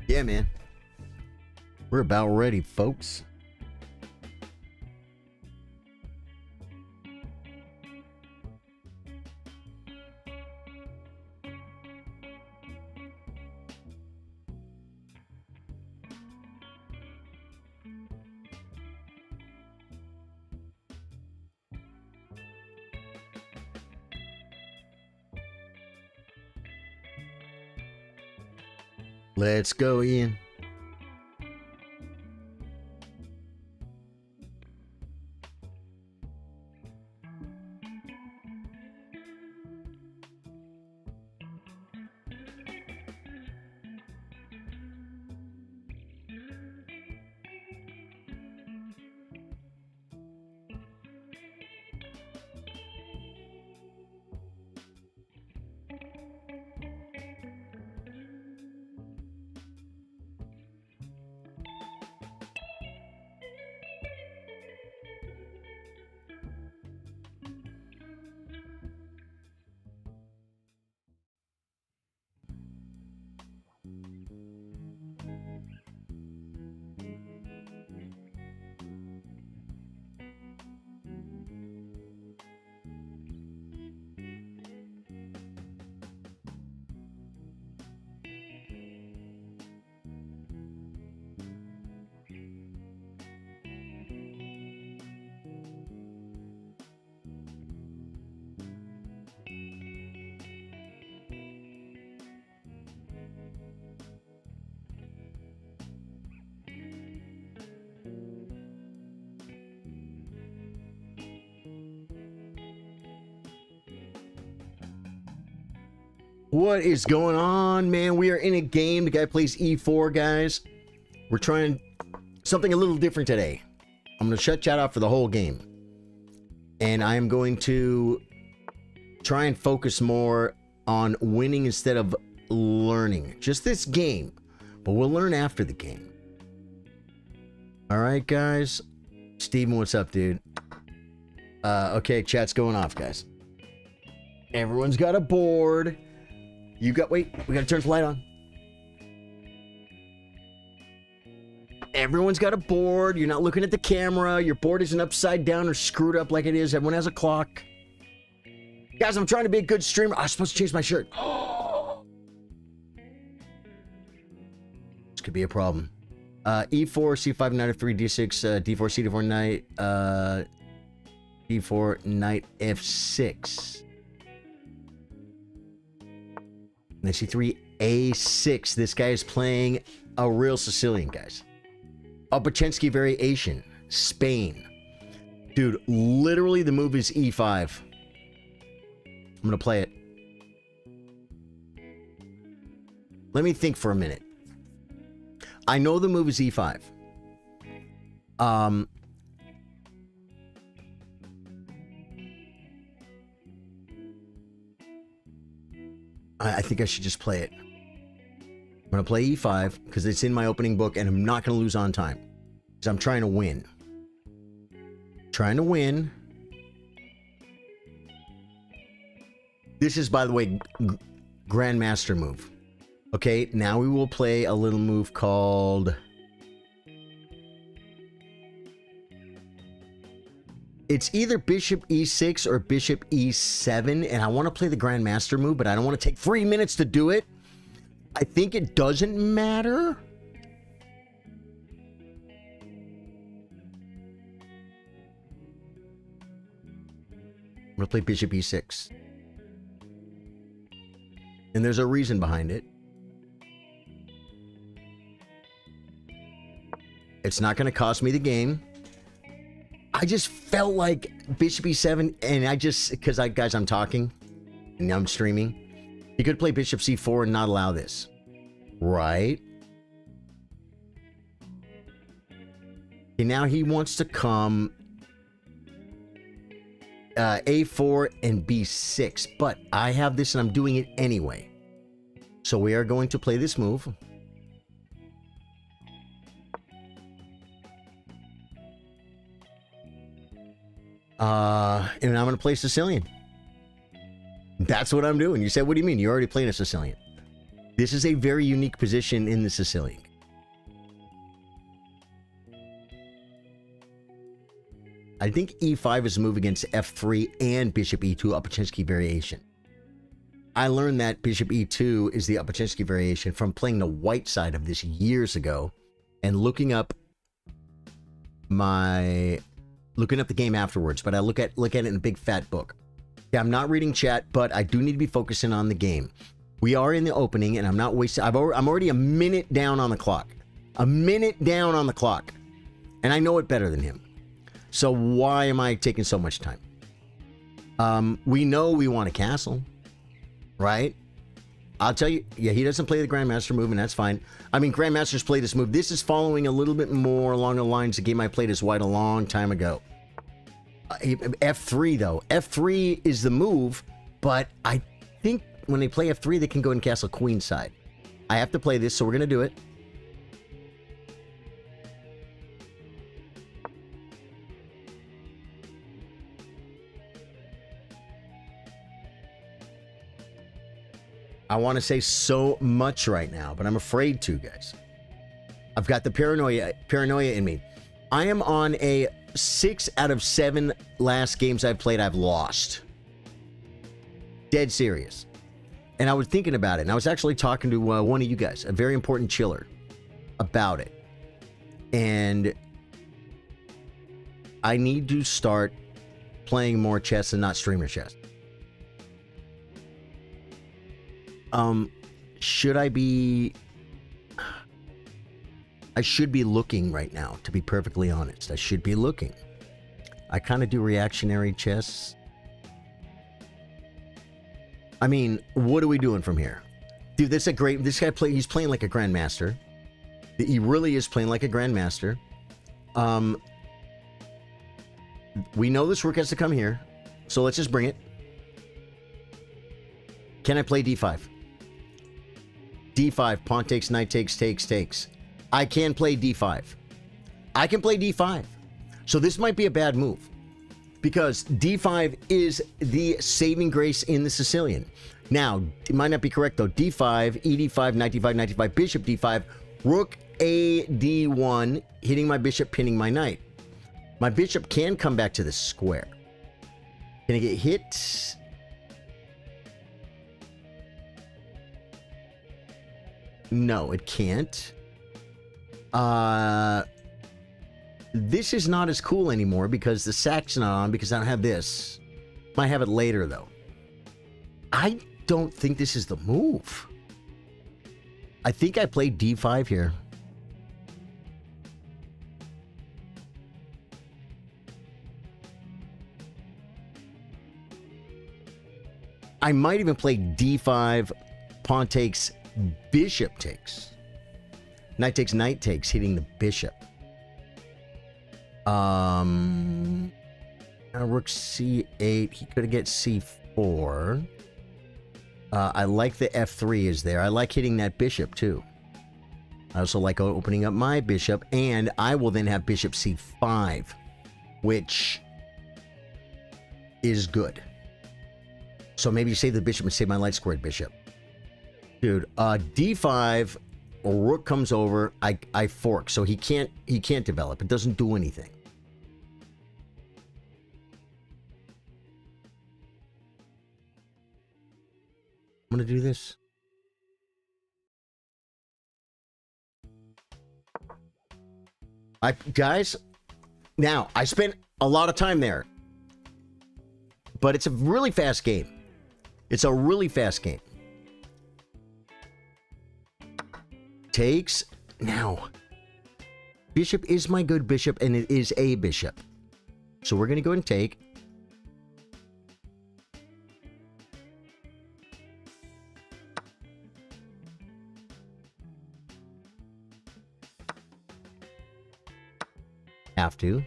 Yeah, man. We're about ready, folks. Let's go, Ian. What is going on, man? We are in a game. The guy plays E4, guys. We're trying something a little different today. I'm going to shut chat off for the whole game. And I am going to try and focus more on winning instead of learning. Just this game. But we'll learn after the game. All right, guys. Steven, what's up, dude? Okay, chat's going off, guys. Everyone's got a board. You got, wait, we gotta turn the light on. Everyone's got a board. You're not looking at the camera. Your board isn't upside down or screwed up like it is. Everyone has a clock. Guys, I'm trying to be a good streamer. I was supposed to change my shirt. This could be a problem. E4, C5, knight f3, D6, D4, C4, knight, D4, knight F6. Knight C3, A6. This guy is playing a real Sicilian, guys. A Bacensky variation. Spain. Dude, literally the move is E5. I'm going to play it. Let me think for a minute. I know the move is E5. I think I should just play it. I'm going to play E5 because it's in my opening book and I'm not going to lose on time. Because I'm trying to win. Trying to win. This is, by the way, Grandmaster move. Okay, now we will play a little move called... It's either Bishop E6 or Bishop E7, and I want to play the Grandmaster move, but I don't want to take 3 minutes to do it. I think it doesn't matter. I'm going to play Bishop E6. And there's a reason behind it. It's not going to cost me the game. I just felt like Bishop E7, and I just, because guys, I'm talking, and I'm streaming. You could play Bishop C4 and not allow this. Right? Okay, now he wants to come A4 and B6, but I have this and I'm doing it anyway. So we are going to play this move. And I'm going to play Sicilian. That's what I'm doing. You said, what do you mean? You're already playing a Sicilian. This is a very unique position in the Sicilian. I think e5 is a move against f3 and bishop e2 Opochinski variation. I learned that bishop e2 is the Opochinski variation from playing the white side of this years ago and looking up the game afterwards, but I look at it in a big fat book. Yeah, I'm not reading chat, but I do need to be focusing on the game. We are in the opening, and I'm not wasting. I'm already a minute down on the clock. A minute down on the clock, and I know it better than him. So why am I taking so much time? We know we want a castle, right? I'll tell you, yeah, he doesn't play the Grandmaster move, and that's fine. I mean, Grandmasters play this move. This is following a little bit more along the lines of the game I played as white a long time ago. F3, though. F3 is the move, but I think when they play F3, they can go and castle queenside. I have to play this, so we're going to do it. I want to say so much right now, but I'm afraid to, guys. I've got the paranoia in me. I am on a 6 out of 7 last games I've played, I've lost. Dead serious. And I was thinking about it, and I was actually talking to one of you guys, a very important chiller, about it. And I need to start playing more chess and not streamer chess. Should I be... I should be looking right now, to be perfectly honest. I should be looking. I kind of do reactionary chess. I mean, what are we doing from here? Dude, this guy he's playing like a grandmaster. He really is playing like a grandmaster. We know this rook has to come here, so let's just bring it. Can I play d5? d5, pawn takes, knight takes, takes. I can play d5. I can play d5. So this might be a bad move, because d5 is the saving grace in the Sicilian. Now, it might not be correct though. d5, ed5, knight d5, knight d5, bishop d5, rook a d1, hitting my bishop, pinning my knight. My bishop can come back to the square. Can I get hit? No, it can't. This is not as cool anymore because the sack's not on, because I don't have this. Might have it later, though. I don't think this is the move. I think I played d5 here. I might even play d5, pawn takes, bishop takes. Knight takes, hitting the bishop. Rook c8. He could get c4. I like the f3 is there. I like hitting that bishop too. I also like opening up my bishop, and I will then have bishop c5, which is good. So maybe save the bishop and save my light squared bishop. Dude, d5, a rook comes over, I fork, so he can't develop. It doesn't do anything. I'm gonna do this. Guys, now I spent a lot of time there, but it's a really fast game. It's a really fast game. Takes. Now, bishop is my good bishop, and it is a bishop. So we're going to go and take. Have to.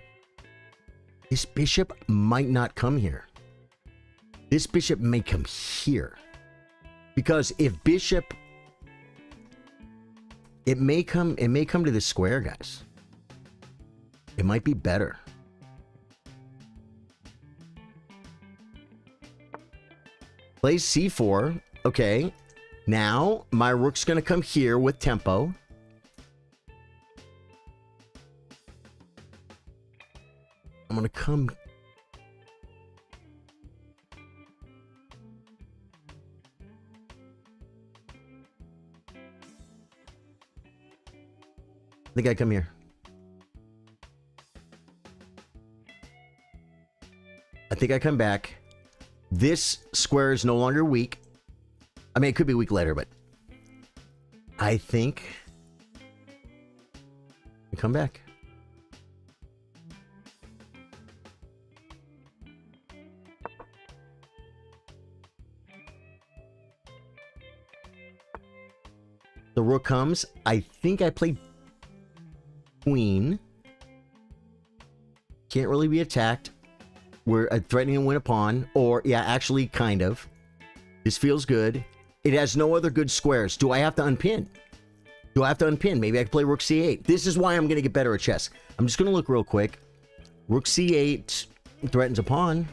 This bishop might not come here. This bishop may come here. Because if bishop... It may come to the square, guys. It might be better. Plays c4. Okay. Now, my rook's going to come here with tempo. I'm going to come... I think I come here. I think I come back. This square is no longer weak. I mean, it could be weak later, but I think we come back. The rook comes. I think I play queen. Can't really be attacked. We're threatening to win a pawn. Or, yeah, actually, kind of. This feels good. It has no other good squares. Do I have to unpin? Do I have to unpin? Maybe I can play rook c8. This is why I'm going to get better at chess. I'm just going to look real quick. Rook c8 threatens a pawn.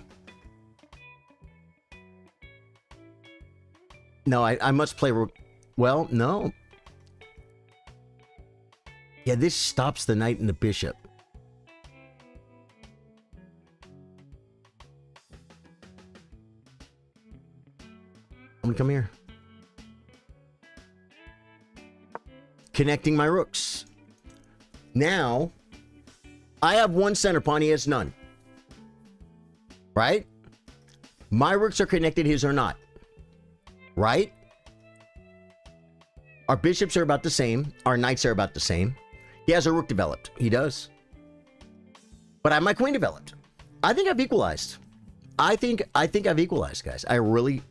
No, I must play rook... Well, no. Yeah, this stops the knight and the bishop. I'm gonna come here. Connecting my rooks. Now, I have one center pawn, he has none. Right? My rooks are connected, his are not. Right? Our bishops are about the same. Our knights are about the same. He has a rook developed. He does. But I have my queen developed. I think I've equalized. I think I've equalized, guys. I really,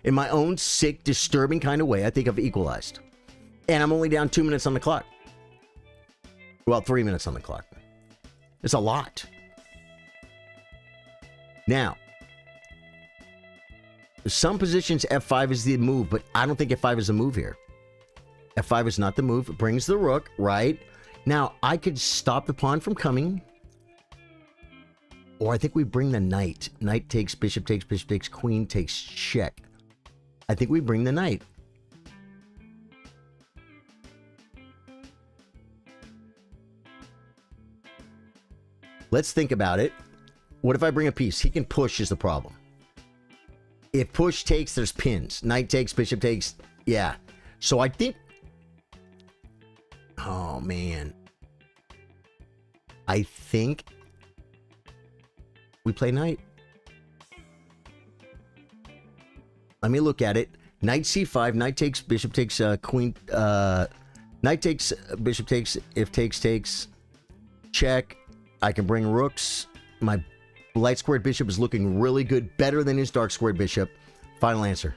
in my own sick, disturbing kind of way, I think I've equalized. And I'm only down 2 minutes on the clock. Well, 3 minutes on the clock. It's a lot. Now, some positions F5 is the move, but I don't think F5 is the move here. F5 is not the move. It brings the rook, right? Now, I could stop the pawn from coming. Or I think we bring the knight. Knight takes, bishop takes, queen takes, check. I think we bring the knight. Let's think about it. What if I bring a piece? He can push is the problem. If push takes, there's pins. Knight takes, bishop takes. Yeah. So I think... Oh, man. I think we play knight. Let me look at it. Knight c5. Knight takes, bishop takes, queen. Knight takes, bishop takes, if takes. Check. I can bring rooks. My light squared bishop is looking really good. Better than his dark squared bishop. Final answer.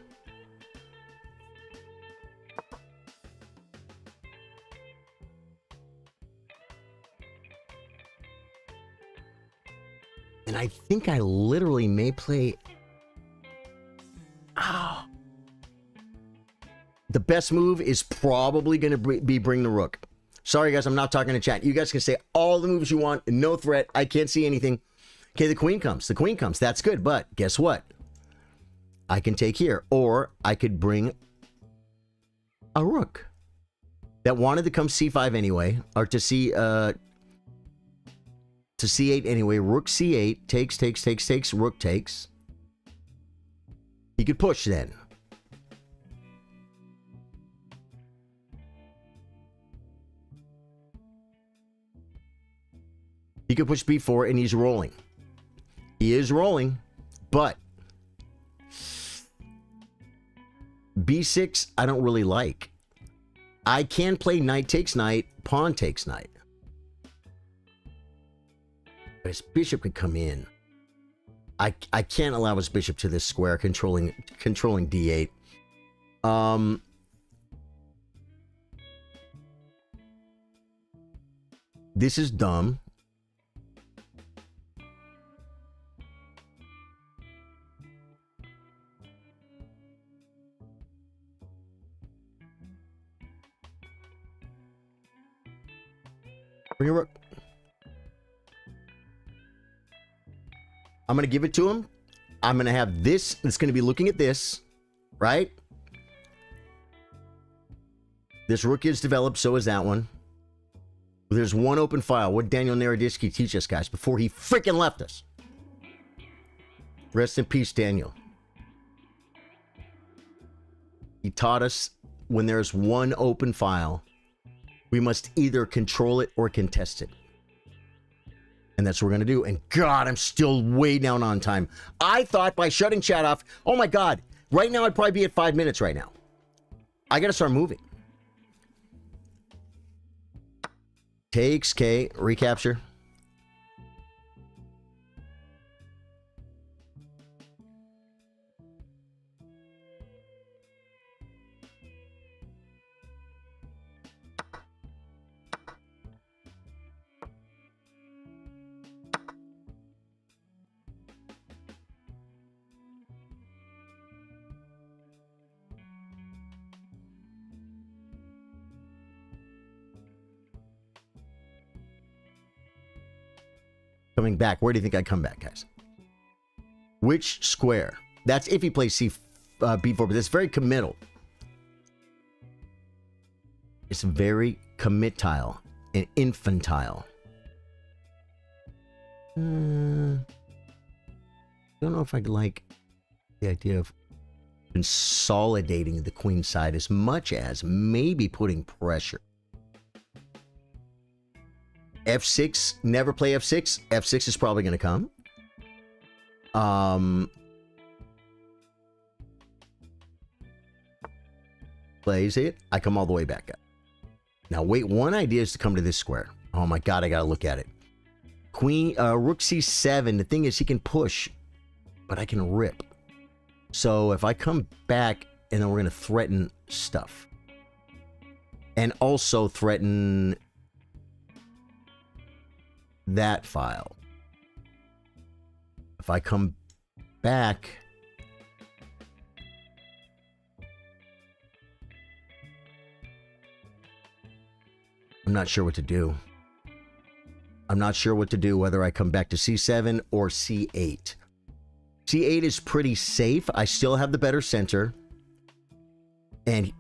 And I think I literally may play... Oh. The best move is probably going to be bring the rook. Sorry, guys, I'm not talking to chat. You guys can say all the moves you want. No threat. I can't see anything. Okay, the queen comes. The queen comes. That's good. But guess what? I can take here. Or I could bring a rook that wanted to come c5 anyway. Or to c8 anyway. Rook c8. Takes. Rook takes. He could push then. He could push b4 and he's rolling. He is rolling, but b6 I don't really like. I can play knight takes knight, pawn takes knight. But his bishop could come in. I can't allow his bishop to this square controlling d8. This is dumb. Bring a rook. I'm going to give it to him. I'm going to have this. It's going to be looking at this, right? This rook is developed, so is that one. There's one open file. What did Daniel Naroditsky teach us, guys, before he freaking left us? Rest in peace, Daniel. He taught us when there's one open file, we must either control it or contest it. And that's what we're going to do. And God, I'm still way down on time. I thought by shutting chat off, oh my God, right now I'd probably be at 5 minutes right now. I got to start moving. Takes K, recapture. Coming back. Where do you think I'd come back, guys? Which square? That's if he plays B4, but it's very committal. It's very commitile and infantile. Don't know if I'd like the idea of consolidating the queen side as much as maybe putting pressure. F6, never play F6. F6 is probably going to come. Plays it. I come all the way back up. Now, wait, one idea is to come to this square. Oh my God, I got to look at it. Queen, Rook C7. The thing is, he can push, but I can rip. So if I come back, and then we're going to threaten stuff. And also threaten that file. If I come back, I'm not sure what to do. I'm not sure what to do, whether I come back to C7 or C8. C8 is pretty safe. I still have the better center. And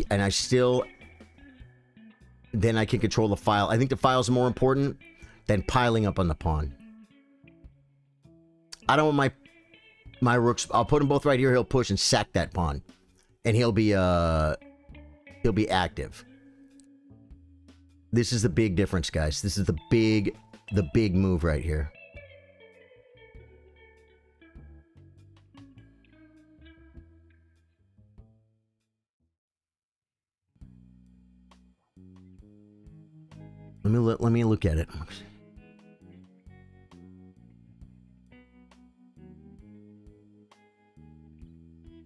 I still, then I can control the file. I think the file's more important than piling up on the pawn. I don't want my rooks. I'll put them both right here. He'll push and sack that pawn, and he'll be active. This is the big difference, guys. This is the big move right here. Let me look at it.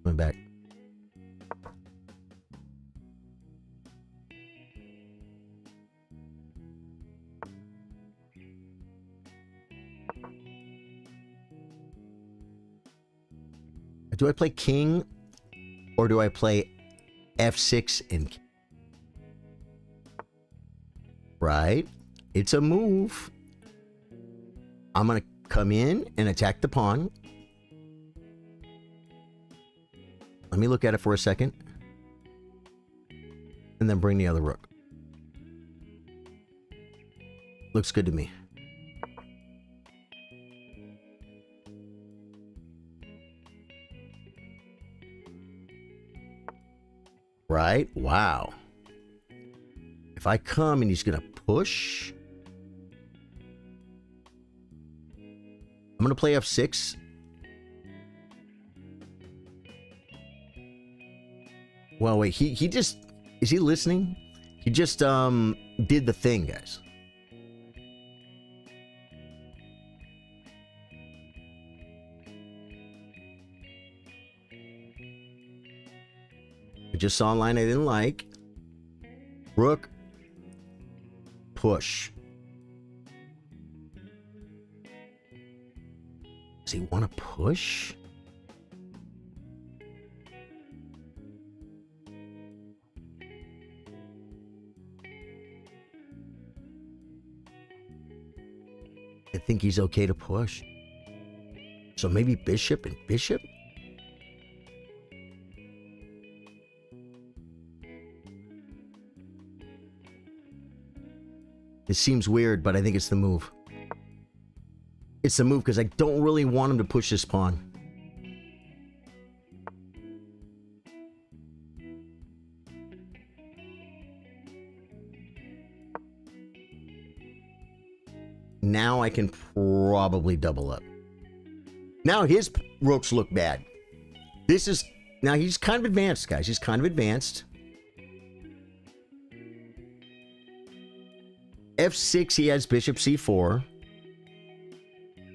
Going back. Do I play king or do I play F6 and king? Right? It's a move. I'm going to come in and attack the pawn. Let me look at it for a second. And then bring the other rook. Looks good to me. Right? Wow. If I come and he's going to push, I'm going to play F6. Well, wait, he just, is he listening? He just did the thing, guys. I just saw a line I didn't like. Rook. Push. Does he want to push? I think he's okay to push. So So maybe bishop and bishop? It seems weird, but I think it's the move. It's the move because I don't really want him to push this pawn. Now I can probably double up. Now his rooks look bad. This is... Now he's kind of advanced, guys. He's kind of advanced. F6, he has bishop c4.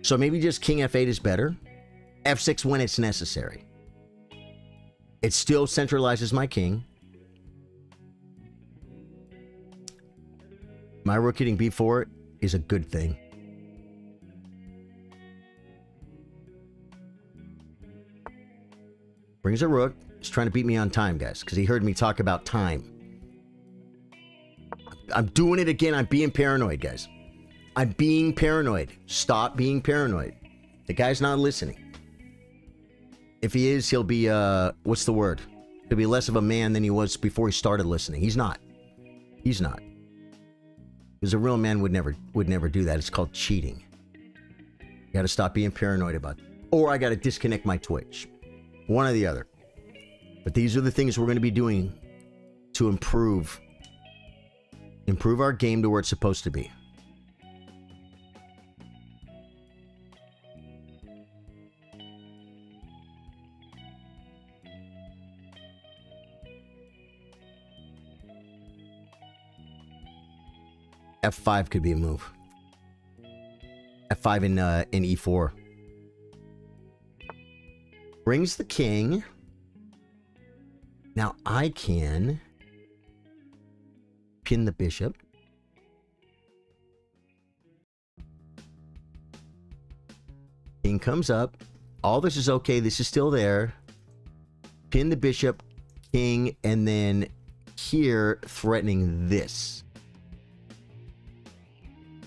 So maybe just king f8 is better. F6 when it's necessary. It still centralizes my king. My rook hitting b4 is a good thing. Brings a rook. He's trying to beat me on time, guys, because he heard me talk about time. I'm doing it again. I'm being paranoid, guys. I'm being paranoid. Stop being paranoid. The guy's not listening. If he is, he'll be, what's the word? He'll be less of a man than he was before he started listening. He's not. He's not. Because a real man would never do that. It's called cheating. You got to stop being paranoid about it. Or I got to disconnect my Twitch. One or the other. But these are the things we're going to be doing to improve our game to where it's supposed to be. F5 could be a move. F5 in E4. Brings the king. Now I can pin the bishop. King comes up. All this is okay. This is still there. Pin the bishop, king, and then here threatening this.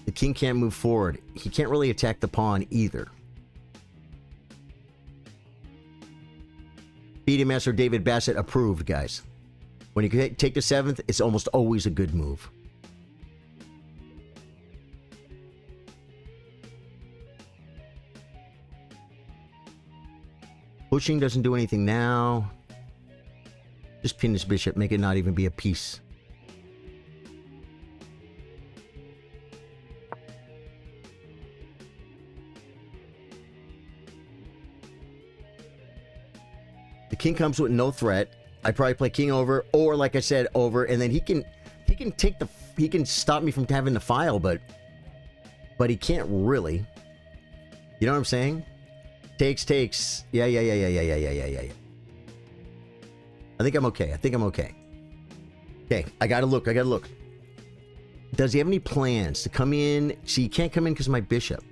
The king can't move forward. He can't really attack the pawn either. FIDE Master David Bassett approved, guys. When you take the 7th, it's almost always a good move. Pushing doesn't do anything now. Just pin this bishop, make it not even be a piece. The king comes with no threat. I probably play king over, or like I said, over, and then he can stop me from having the file, but he can't really. You know what I'm saying? Takes. Yeah. I think I'm okay. Okay, I gotta look. Does he have any plans to come in? See, he can't come in because of my bishop.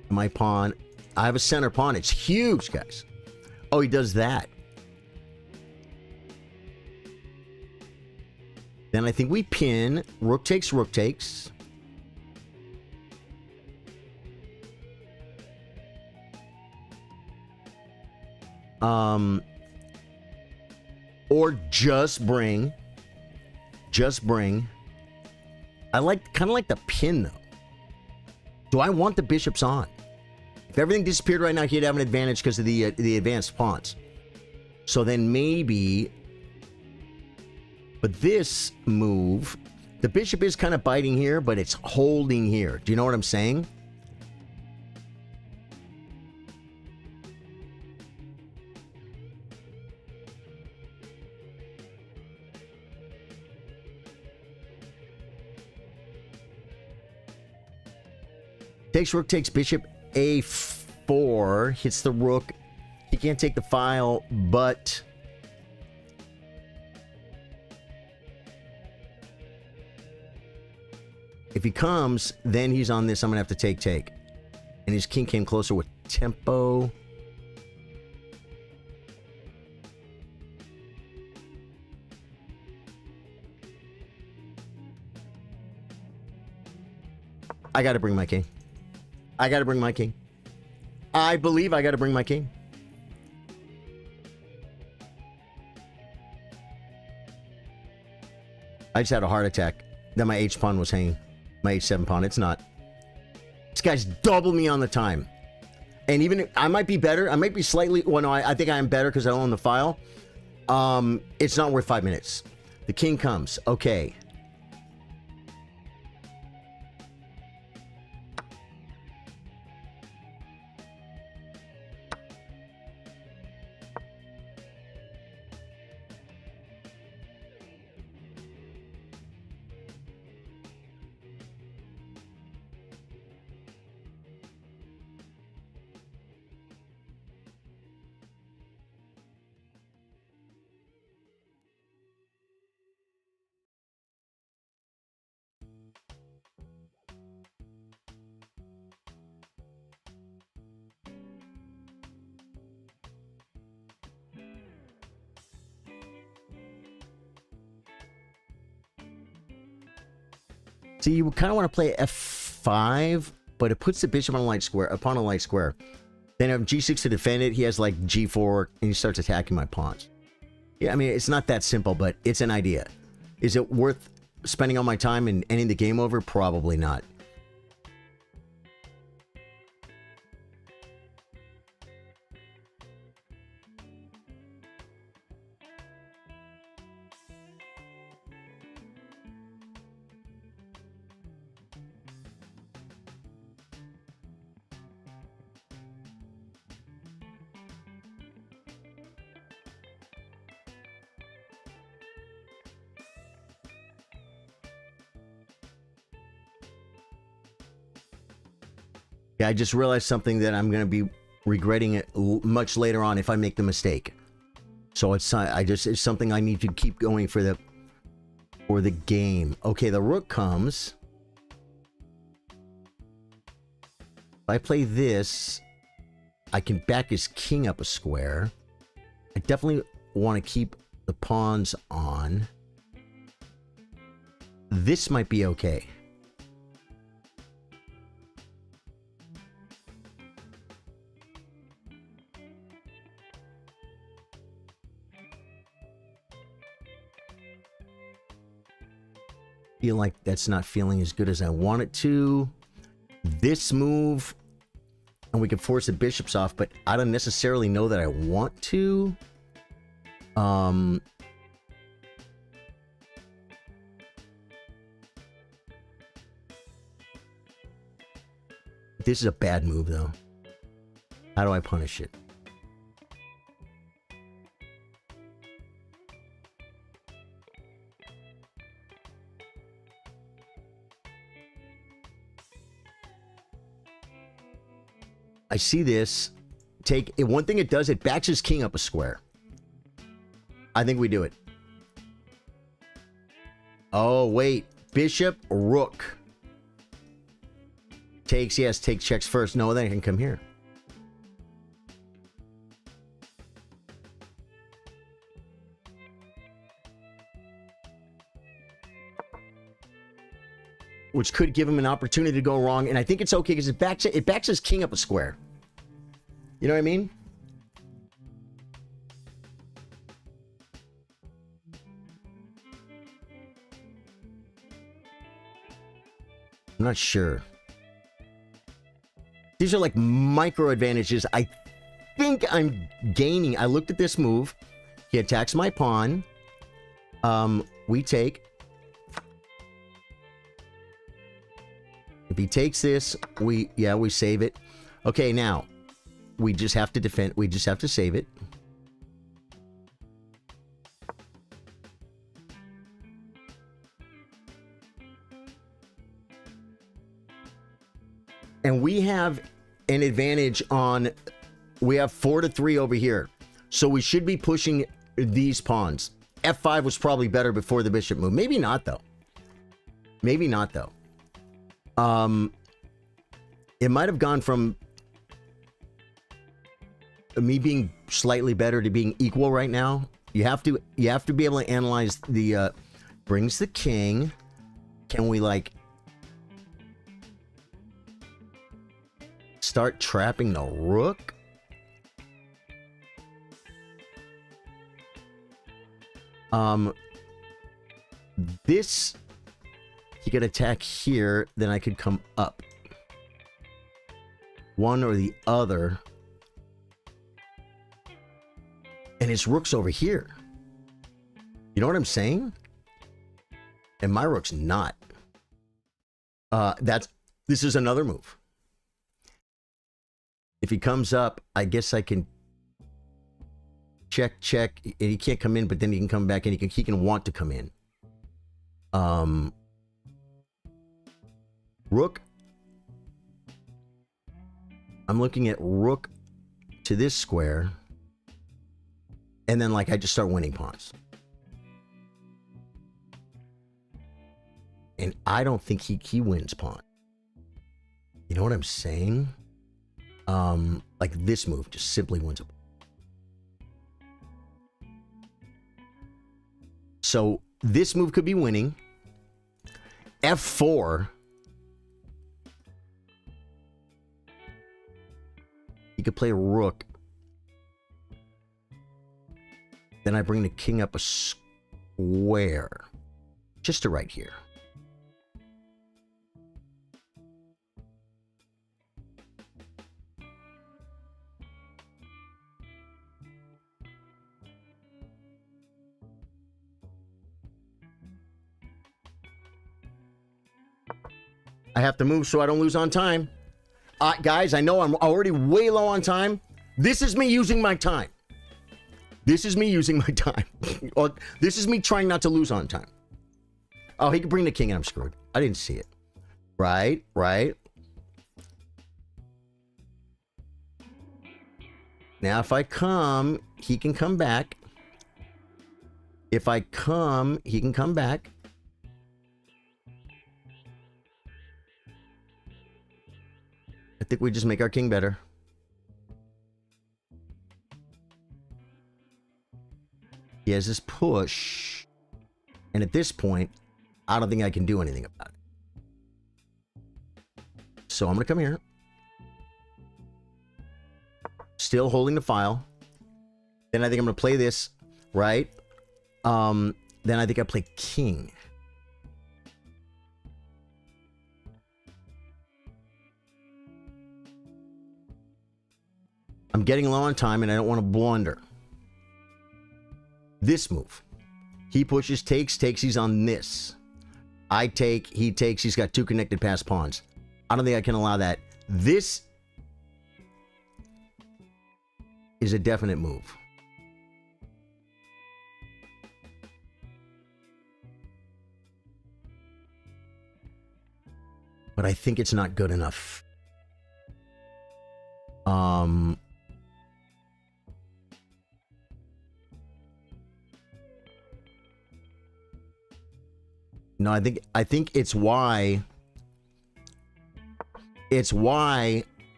My pawn. I have a center pawn. It's huge, guys. Oh, he does that. Then I think we pin. Rook takes. Or just bring. I kind of like the pin though. Do I want the bishops on? If everything disappeared right now, he'd have an advantage because of the advanced pawns. So then maybe... But this move... The bishop is kind of biting here, but it's holding here. Do you know what I'm saying? Takes rook, takes bishop, a4, hits the rook. He can't take the file, but if he comes, then he's on this. I'm gonna have to take. And his king came closer with tempo. I gotta bring my king. I believe I got to bring my king. I just had a heart attack. Then my H pawn was hanging. My H7 pawn. It's not. This guy's doubled me on the time. And even I might be better. I might be slightly. Well, no, I think I am better because I own the file. It's not worth 5 minutes. The king comes. Okay. See, you kind of want to play f5, but it puts the bishop on a light square, upon a light square. Then I have g6 to defend it. He has like g4, and he starts attacking my pawns. Yeah, I mean, it's not that simple, but it's an idea. Is it worth spending all my time and ending the game over? Probably not. Yeah, I just realized something that I'm going to be regretting it much later on if I make the mistake. So it's it's something I need to keep going for the game. Okay, the rook comes. If I play this, I can back his king up a square. I definitely want to keep the pawns on. This might be okay. Feel like that's not feeling as good as I want it to. This move, and we can force the bishops off, but I don't necessarily know that I want to. This is a bad move, though. How do I punish it? I see this. Take it. One thing it does, it backs his king up a square. I think we do it. Oh, wait. Bishop, rook. Takes, yes, takes, checks first. No, then I can come here. Which could give him an opportunity to go wrong. And I think it's okay because it backs his king up a square. You know what I mean? I'm not sure. These are like micro advantages. I think I'm gaining. I looked at this move. He attacks my pawn. We take. If he takes this, we save it. Okay, now we just have to defend. We just have to save it. And we have an advantage on, we have 4-3 over here. So we should be pushing these pawns. F5 was probably better before the bishop move. Maybe not, though. Maybe not, though. It might have gone from me being slightly better to being equal right now. You have to be able to analyze the, brings the king. Can we, like, start trapping the rook. This, he could attack here, then I could come up. One or the other. And his rook's over here. You know what I'm saying? And my rook's not. This is another move. If he comes up, I guess I can check. And he can't come in, but then he can come back and he can want to come in. Rook. I'm looking at rook to this square. And then, like, I just start winning pawns. And I don't think he wins pawn. You know what I'm saying? Like, this move just simply wins a pawn. So, this move could be winning. F4. He could play a rook. Then I bring the king up a square. Just to right here. I have to move so I don't lose on time. Guys, I know I'm already way low on time. This is me using my time. This is me using my time. Or this is me trying not to lose on time. Oh, he could bring the king and I'm screwed. I didn't see it. Right. Now, if I come, he can come back. If I come, he can come back. I think we just make our king better. He has this push. And at this point, I don't think I can do anything about it. So I'm going to come here. Still holding the file. Then I think I'm going to play this, right? Then I think I play king. I'm getting low on time and I don't want to blunder. This move. He pushes, takes, he's on this. I take, he takes, he's got two connected passed pawns. I don't think I can allow that. This is a definite move. But I think it's not good enough. No, I think it's why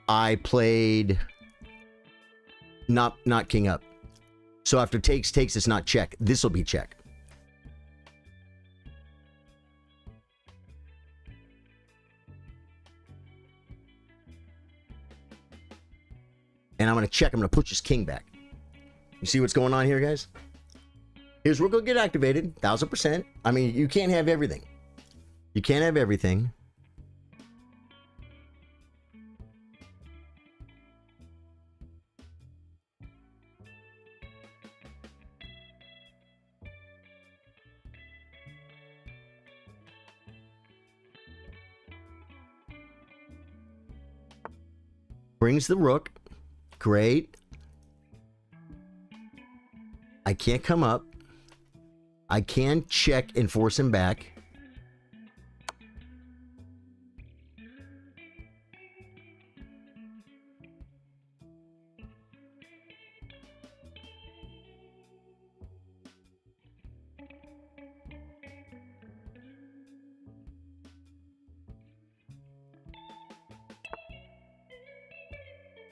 I played not king up. So after takes, it's not check. This will be check. And I'm going to check. I'm going to push his king back. You see what's going on here, guys? His rook will get activated, 1000%. I mean, you can't have everything. You can't have everything. Brings the rook. Great. I can't come up. I can check and force him back.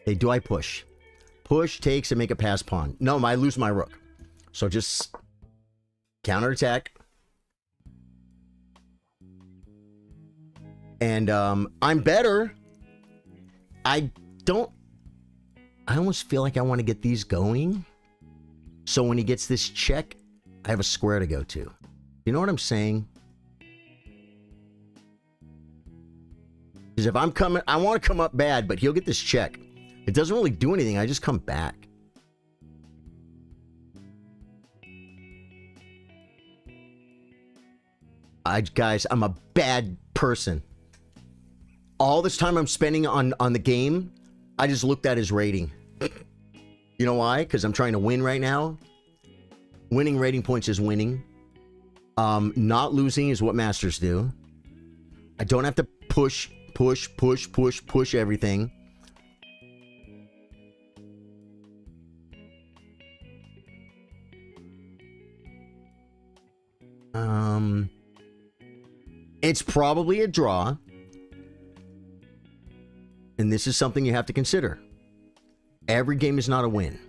Hey, do I push? Push, takes, and make a pass pawn. No, I lose my rook. So just counterattack. And I'm better. I almost feel like I want to get these going. So when he gets this check, I have a square to go to. You know what I'm saying? Because if I'm coming, I want to come up bad, but he'll get this check. It doesn't really do anything. I just come back. Guys, I'm a bad person. All this time I'm spending on the game, I just looked at his rating. You know why? Because I'm trying to win right now. Winning rating points is winning. Not losing is what masters do. I don't have to push everything. It's probably a draw. And this is something you have to consider. Every game is not a win.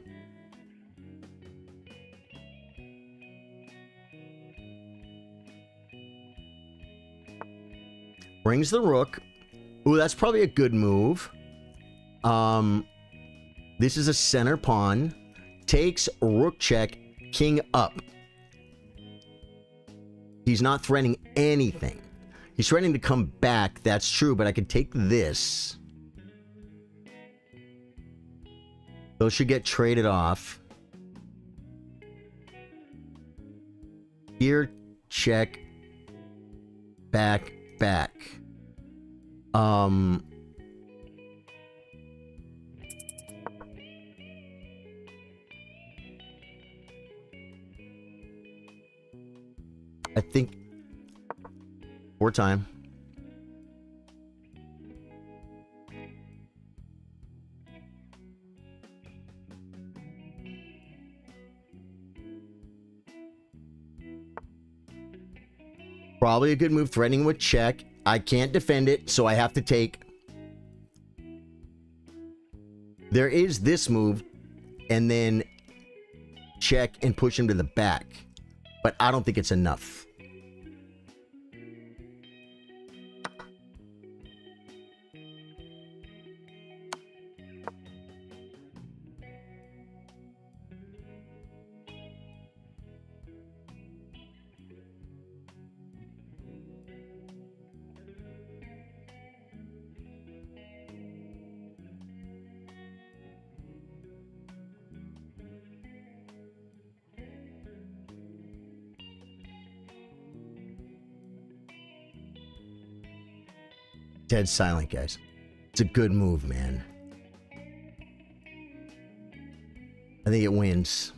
Brings the rook. Ooh, that's probably a good move. This is a center pawn. Takes, rook check, king up. He's not threatening anything. He's threatening to come back. That's true, but I could take this. Those should get traded off. Here, check. Back. I think more time. Probably a good move, threatening with check. I can't defend it, so I have to take. There is this move, and then check and push him to the back. But I don't think it's enough. Dead silent, guys. It's a good move, man. I think it wins.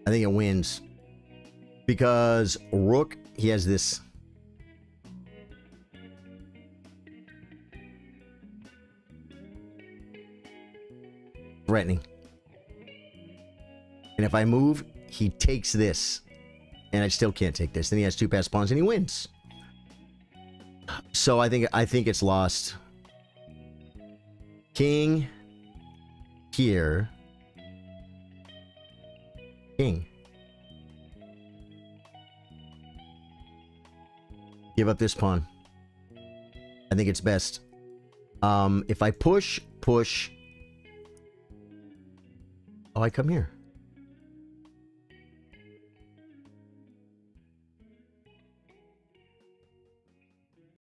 I think it wins. Because rook, he has this. Threatening. And if I move, he takes this. And I still can't take this. Then he has two passed pawns and he wins. So I think it's lost. King here. King. Give up this pawn. I think it's best. If I push. Oh, I come here.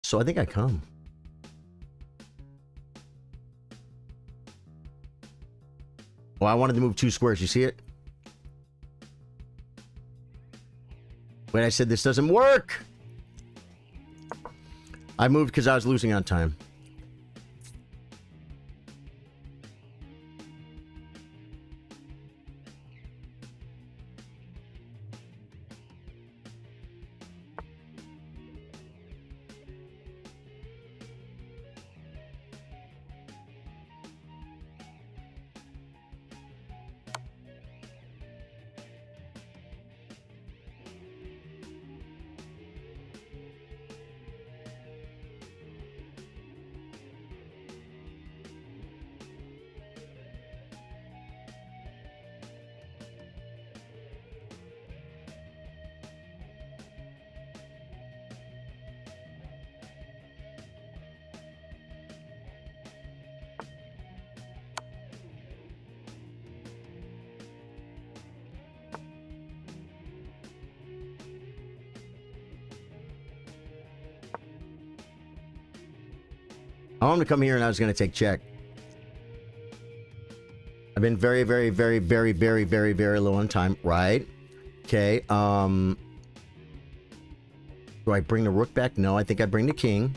So I think I come. Well, I wanted to move two squares. You see it? Wait, I said this doesn't work. I moved because I was losing on time. I want him to come here and I was going to take check. I've been very, very, very, very, very, very, very low on time. Right. Okay. Do I bring the rook back? No, I think I bring the king.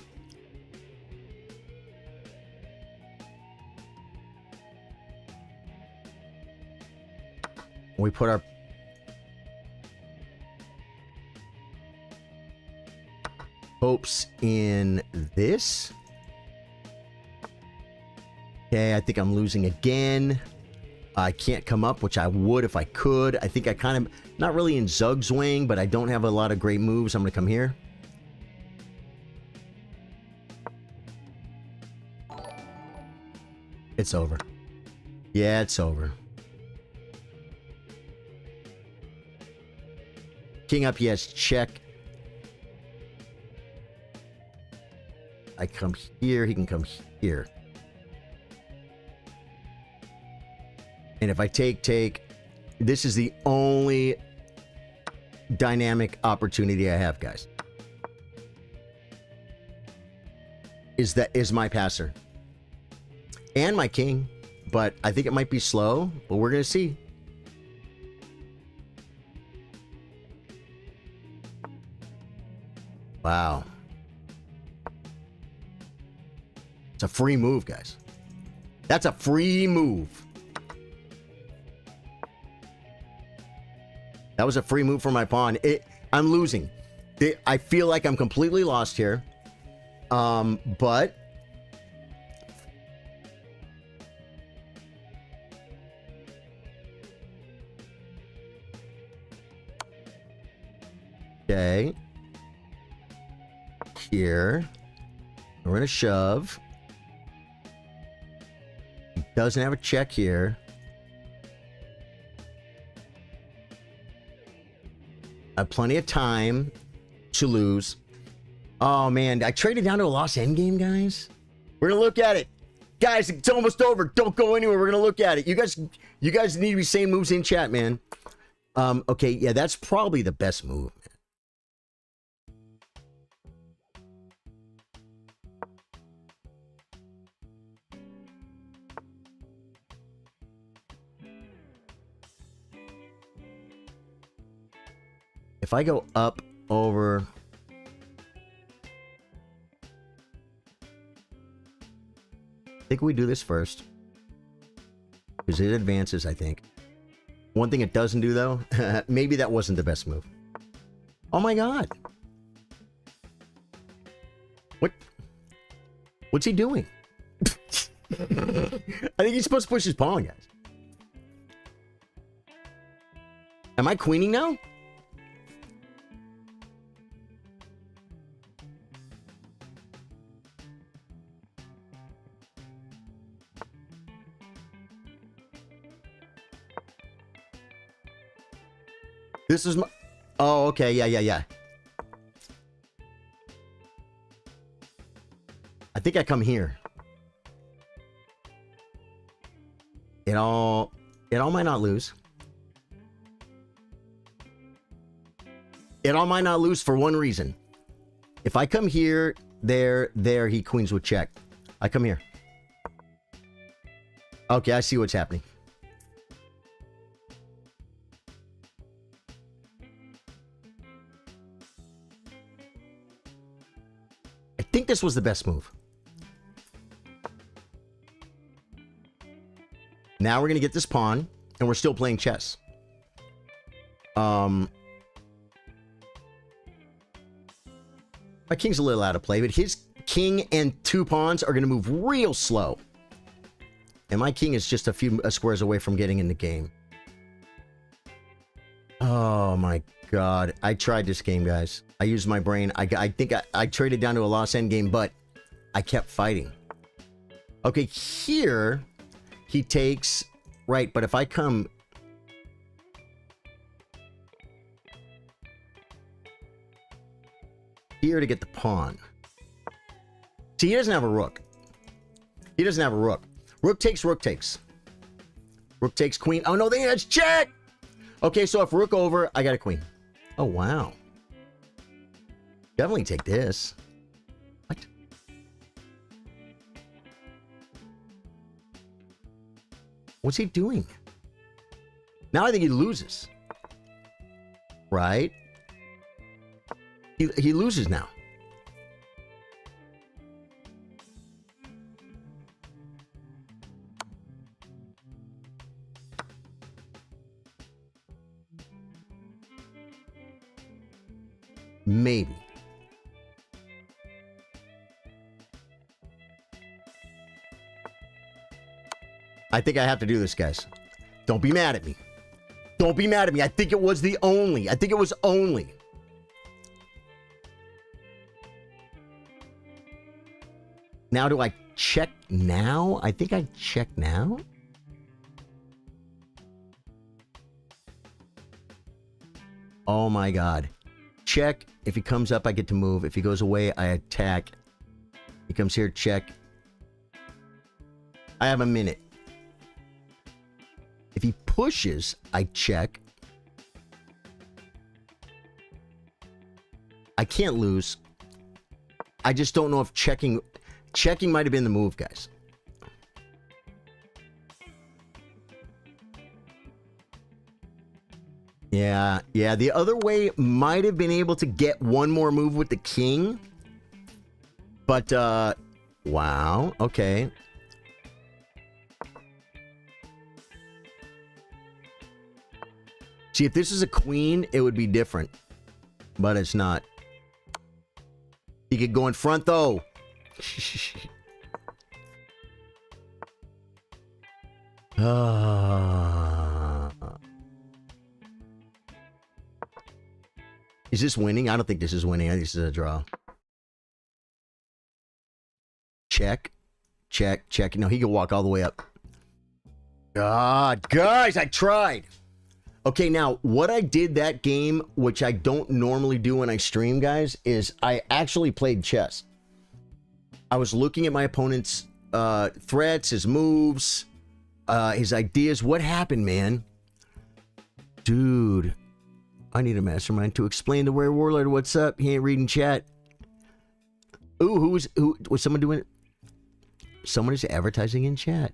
We put our hopes in this. Okay, I think I'm losing again. I can't come up, which I would if I could. I think I kind of, not really in Zugzwang, but I don't have a lot of great moves. I'm going to come here. It's over. Yeah, it's over. King up, yes, check. I come here, he can come here. And if I take, this is the only dynamic opportunity I have, guys. Is my passer. And my king. But I think it might be slow, but we're going to see. Wow. It's a free move, guys. That's a free move. That was a free move for my pawn. I'm losing. I feel like I'm completely lost here. But okay. Here. We're going to shove. He doesn't have a check here. I have plenty of time to lose. Oh, man. I traded down to a lost endgame, guys. We're going to look at it. Guys, it's almost over. Don't go anywhere. We're going to look at it. You guys need to be saying moves in chat, man. Okay, yeah, that's probably the best move. If I go up over... I think we do this first. Because it advances, I think. One thing it doesn't do, though, maybe that wasn't the best move. Oh my god. What's he doing? I think he's supposed to push his pawn, guys. Am I queening now? This is my... Oh, okay. Yeah. I think I come here. It all might not lose. It all might not lose for one reason. If I come here, there, he queens with check. I come here. Okay, I see what's happening. I think this was the best move. Now we're going to get this pawn, and we're still playing chess. My king's a little out of play, but his king and two pawns are going to move real slow. And my king is just a few squares away from getting in the game. Oh my god. I tried this game, guys. I used my brain. I think I traded down to a lost endgame, but I kept fighting. Okay, here he takes... Right, but if I come... here to get the pawn. See, he doesn't have a rook. He doesn't have a rook. Rook takes, rook takes. Rook takes, queen. Oh, no, that's check! Okay, so if rook over, I got a queen. Oh, wow. Definitely take this. What? What's he doing? Now I think he loses. Right? He loses now. Maybe. I think I have to do this, guys. Don't be mad at me. Don't be mad at me. I think it was the only. I think it was only. Now, do I check now? I think I check now. Oh my God. Check. If he comes up, I get to move. If he goes away, I attack. He comes here, check. I have a minute. If he pushes, I check. I can't lose. I just don't know if checking might have been the move, guys. Yeah, the other way might have been able to get one more move with the king. But, wow, okay. See, if this is a queen, it would be different. But it's not. He could go in front, though. Is this winning? I don't think this is winning. I think this is a draw. Check. Check. Check. No, he could walk all the way up. God, guys, I tried. Okay, now, what I did that game, which I don't normally do when I stream, guys, is I actually played chess. I was looking at my opponent's threats, his moves, his ideas. What happened, man? Dude, I need a mastermind to explain to Rare Warlord what's up. He ain't reading chat. Ooh, who was someone doing it? Someone is advertising in chat.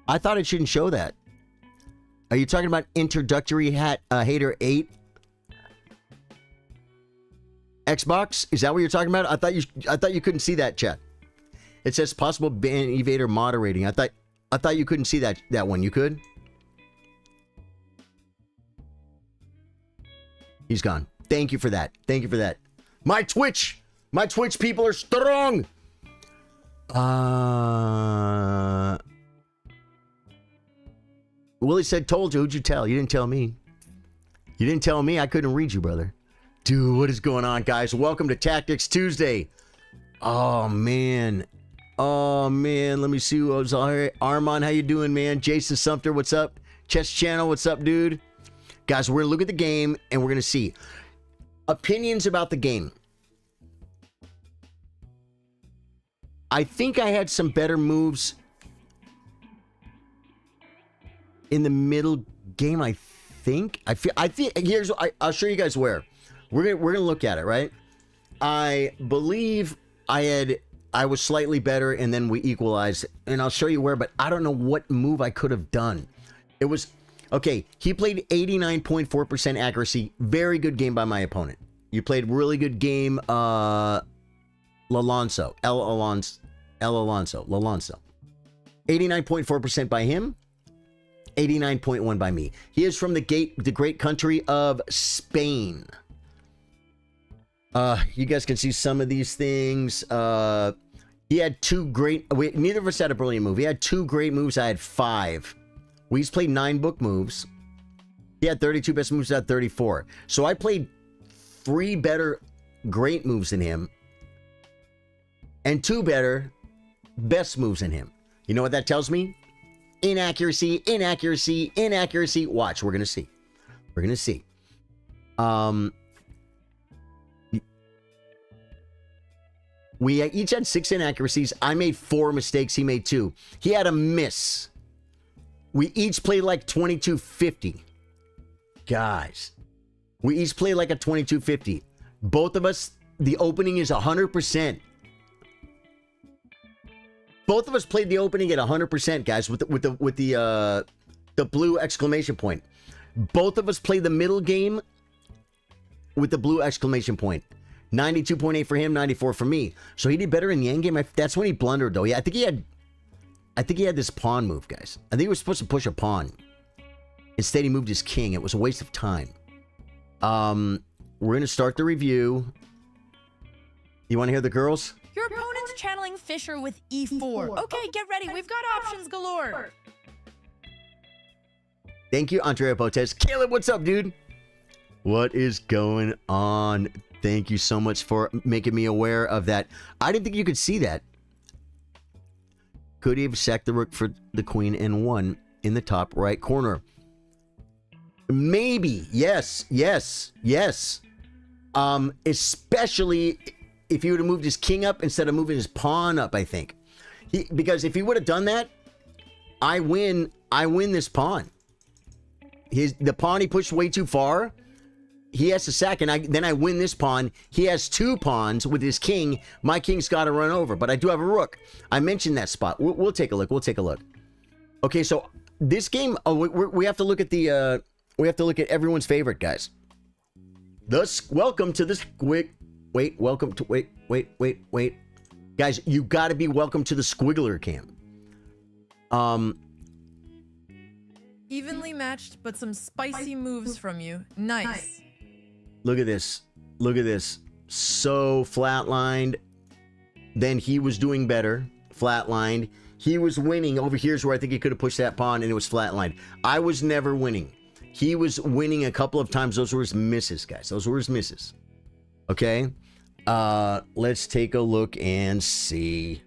I thought it shouldn't show that. Are you talking about introductory hater 8? Xbox? Is that what you're talking about? I thought you couldn't see that, chat. It says possible ban evader moderating. I thought you couldn't see that one. You could? He's gone. Thank you for that. Thank you for that. My Twitch people are strong. Willie said, told you. Who'd you tell? You didn't tell me. You didn't tell me. I couldn't read you, brother. Dude, what is going on, guys? Welcome to Tactics Tuesday. Oh, man. Oh, man. Let me see who was all here. Armand, how you doing, man? Jason Sumter, what's up? Chess Channel, what's up, dude? Guys, we're going to look at the game, and we're going to see opinions about the game. I think I had some better moves in the middle game, I think. I think here's I'll show you guys where. We're gonna look at it, right? I believe I was slightly better and then we equalized, and I'll show you where, but I don't know what move I could have done. It was okay, he played 89.4% accuracy. Very good game by my opponent. You played really good game, Lalonso. 89.4% by him. 89.1 by me. He is from the great country of Spain. You guys can see some of these things. He had two great... neither of us had a brilliant move. He had two great moves. I had 5. We each played 9 book moves. He had 32 best moves. I had 34. So I played 3 better great moves than him. And 2 better best moves than him. You know what that tells me? Inaccuracy, inaccuracy, inaccuracy. Watch, we're gonna see. We're gonna see. We each had 6 inaccuracies. I made 4 mistakes. He made 2. He had a miss. We each played like 2250. Guys, we each played like a 2250. Both of us, the opening is 100%. Both of us played the opening at 100%, guys, with the blue exclamation point. Both of us played the middle game with the blue exclamation point. 92.8 for him, 94 for me. So he did better in the end game. That's when he blundered, though. Yeah, I think he had this pawn move, guys. I think he was supposed to push a pawn. Instead, he moved his king. It was a waste of time. We're going to start the review. You want to hear the girls? Your opponent's channeling Fisher with e4. Okay, get ready. We've got options galore. Thank you, Andrea Botes. Caleb, what's up, dude? What is going on? Thank you so much for making me aware of that. I didn't think you could see that. Could he have sacked the rook for the queen and won in the top right corner? Maybe. Yes. Especially if he would have moved his king up instead of moving his pawn up, I think. Because if he would have done that, I win this pawn. The pawn he pushed way too far. He has to sack, and then I win this pawn. He has two pawns with his king. My king's got to run over, but I do have a rook. I mentioned that spot. We'll take a look. Okay, so this game, we have to look at the we have to look at everyone's favorite, guys. Welcome to this wait, guys, you got to be welcome to the Squiggler cam. Evenly matched, but some spicy moves from you. Nice. Look at this. So flatlined. Then he was doing better. Flatlined. He was winning. Over here's where I think he could have pushed that pawn, and it was flatlined. I was never winning. He was winning a couple of times. Those were his misses, guys. Those were his misses. Okay. Let's take a look and see.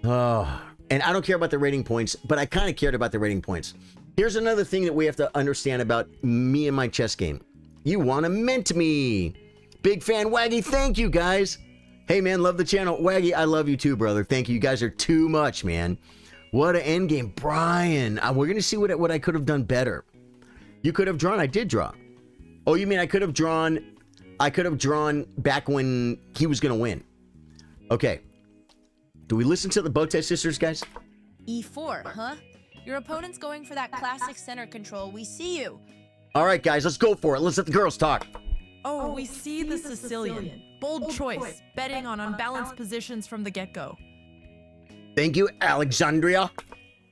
Oh, and I don't care about the rating points, but I kind of cared about the rating points. Here's another thing that we have to understand about me and my chess game. You want to mint me. Big fan, Waggy. Thank you, guys. Hey, man, love the channel. Waggy, I love you too, brother. Thank you. You guys are too much, man. What an end game. Brian, we're going to see what I could have done better. You could have drawn. I did draw. Oh, you mean I could have drawn back when he was going to win. Okay. Do we listen to the Bote sisters, guys? e4, huh? Your opponent's going for that classic center control. We see you. All right, guys, let's go for it. Let's let the girls talk. Oh, we see the Sicilian. Bold choice, betting on unbalanced positions from the get-go. Thank you, Alexandria.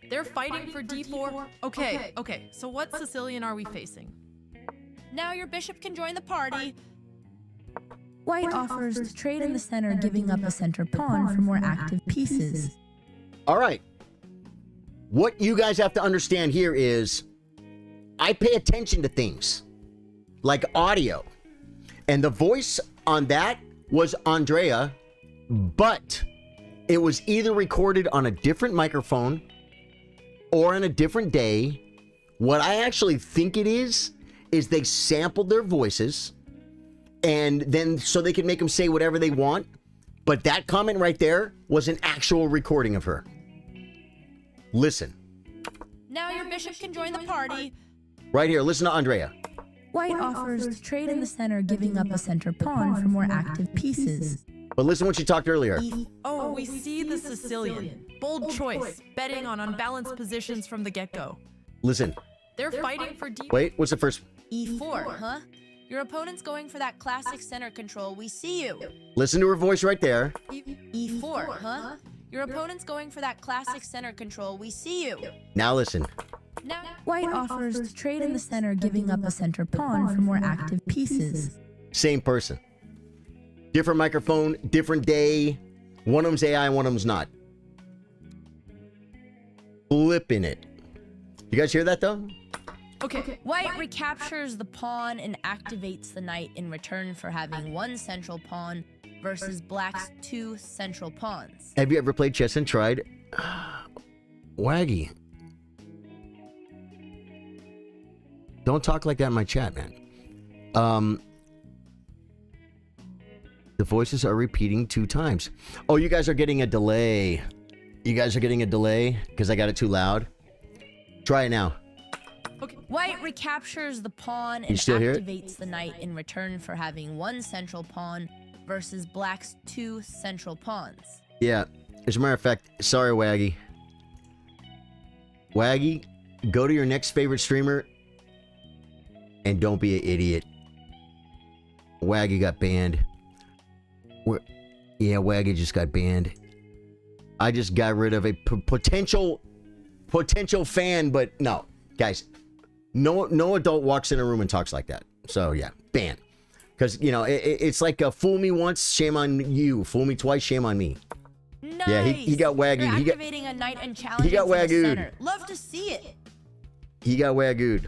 They're fighting for d4. Okay, so what Sicilian are we facing? Now your bishop can join the party. White offers to trade in the center, giving up a center pawn for more active pieces. All right. What you guys have to understand here is I pay attention to things like audio. And the voice on that was Andrea, but it was either recorded on a different microphone or on a different day. What I actually think it is they sampled their voices and then so they can make them say whatever they want. But that comment right there was an actual recording of her. Listen. Now your bishop can join the party. Right here, listen to Andrea. White offers to trade in the center, giving up a center pawn for more active pieces. But listen when she talked earlier. Oh, we see the Sicilian. Bold choice, betting on unbalanced positions from the get-go. Listen. They're fighting for d. Wait, what's the first? e4, huh? Your opponent's going for that classic center control. We see you. Listen to her voice right there. e4, huh? Your opponent's going for that classic center control. We see you. Now listen. Now White offers to trade in the center, giving up a center pawn for more active pieces. Same person. Different microphone, different day. One of them's AI, one of them's not. Flipping it. You guys hear that though? Okay. White recaptures the pawn and activates the knight in return for having one central pawn versus Black's two central pawns. Have you ever played chess and tried? Waggy. Don't talk like that in my chat, man. The voices are repeating 2 times. Oh, you guys are getting a delay. You guys are getting a delay because I got it too loud. Try it now. Okay. White recaptures the pawn You and still hear it? activates the knight in return for having one central pawn versus Black's two central pawns. Yeah. As a matter of fact, sorry, Waggy. Waggy, go to your next favorite streamer and don't be an idiot. Waggy got banned. Yeah, Waggy just got banned. I just got rid of a potential fan, but no, guys, no adult walks in a room and talks like that. So yeah, ban. Because you know it's like fool me once, shame on you. Fool me twice, shame on me. Nice. Yeah, he got Waggy. You're activating a knight and challenging he got for the Wagooed. center. Love to see it. He got Wagooed.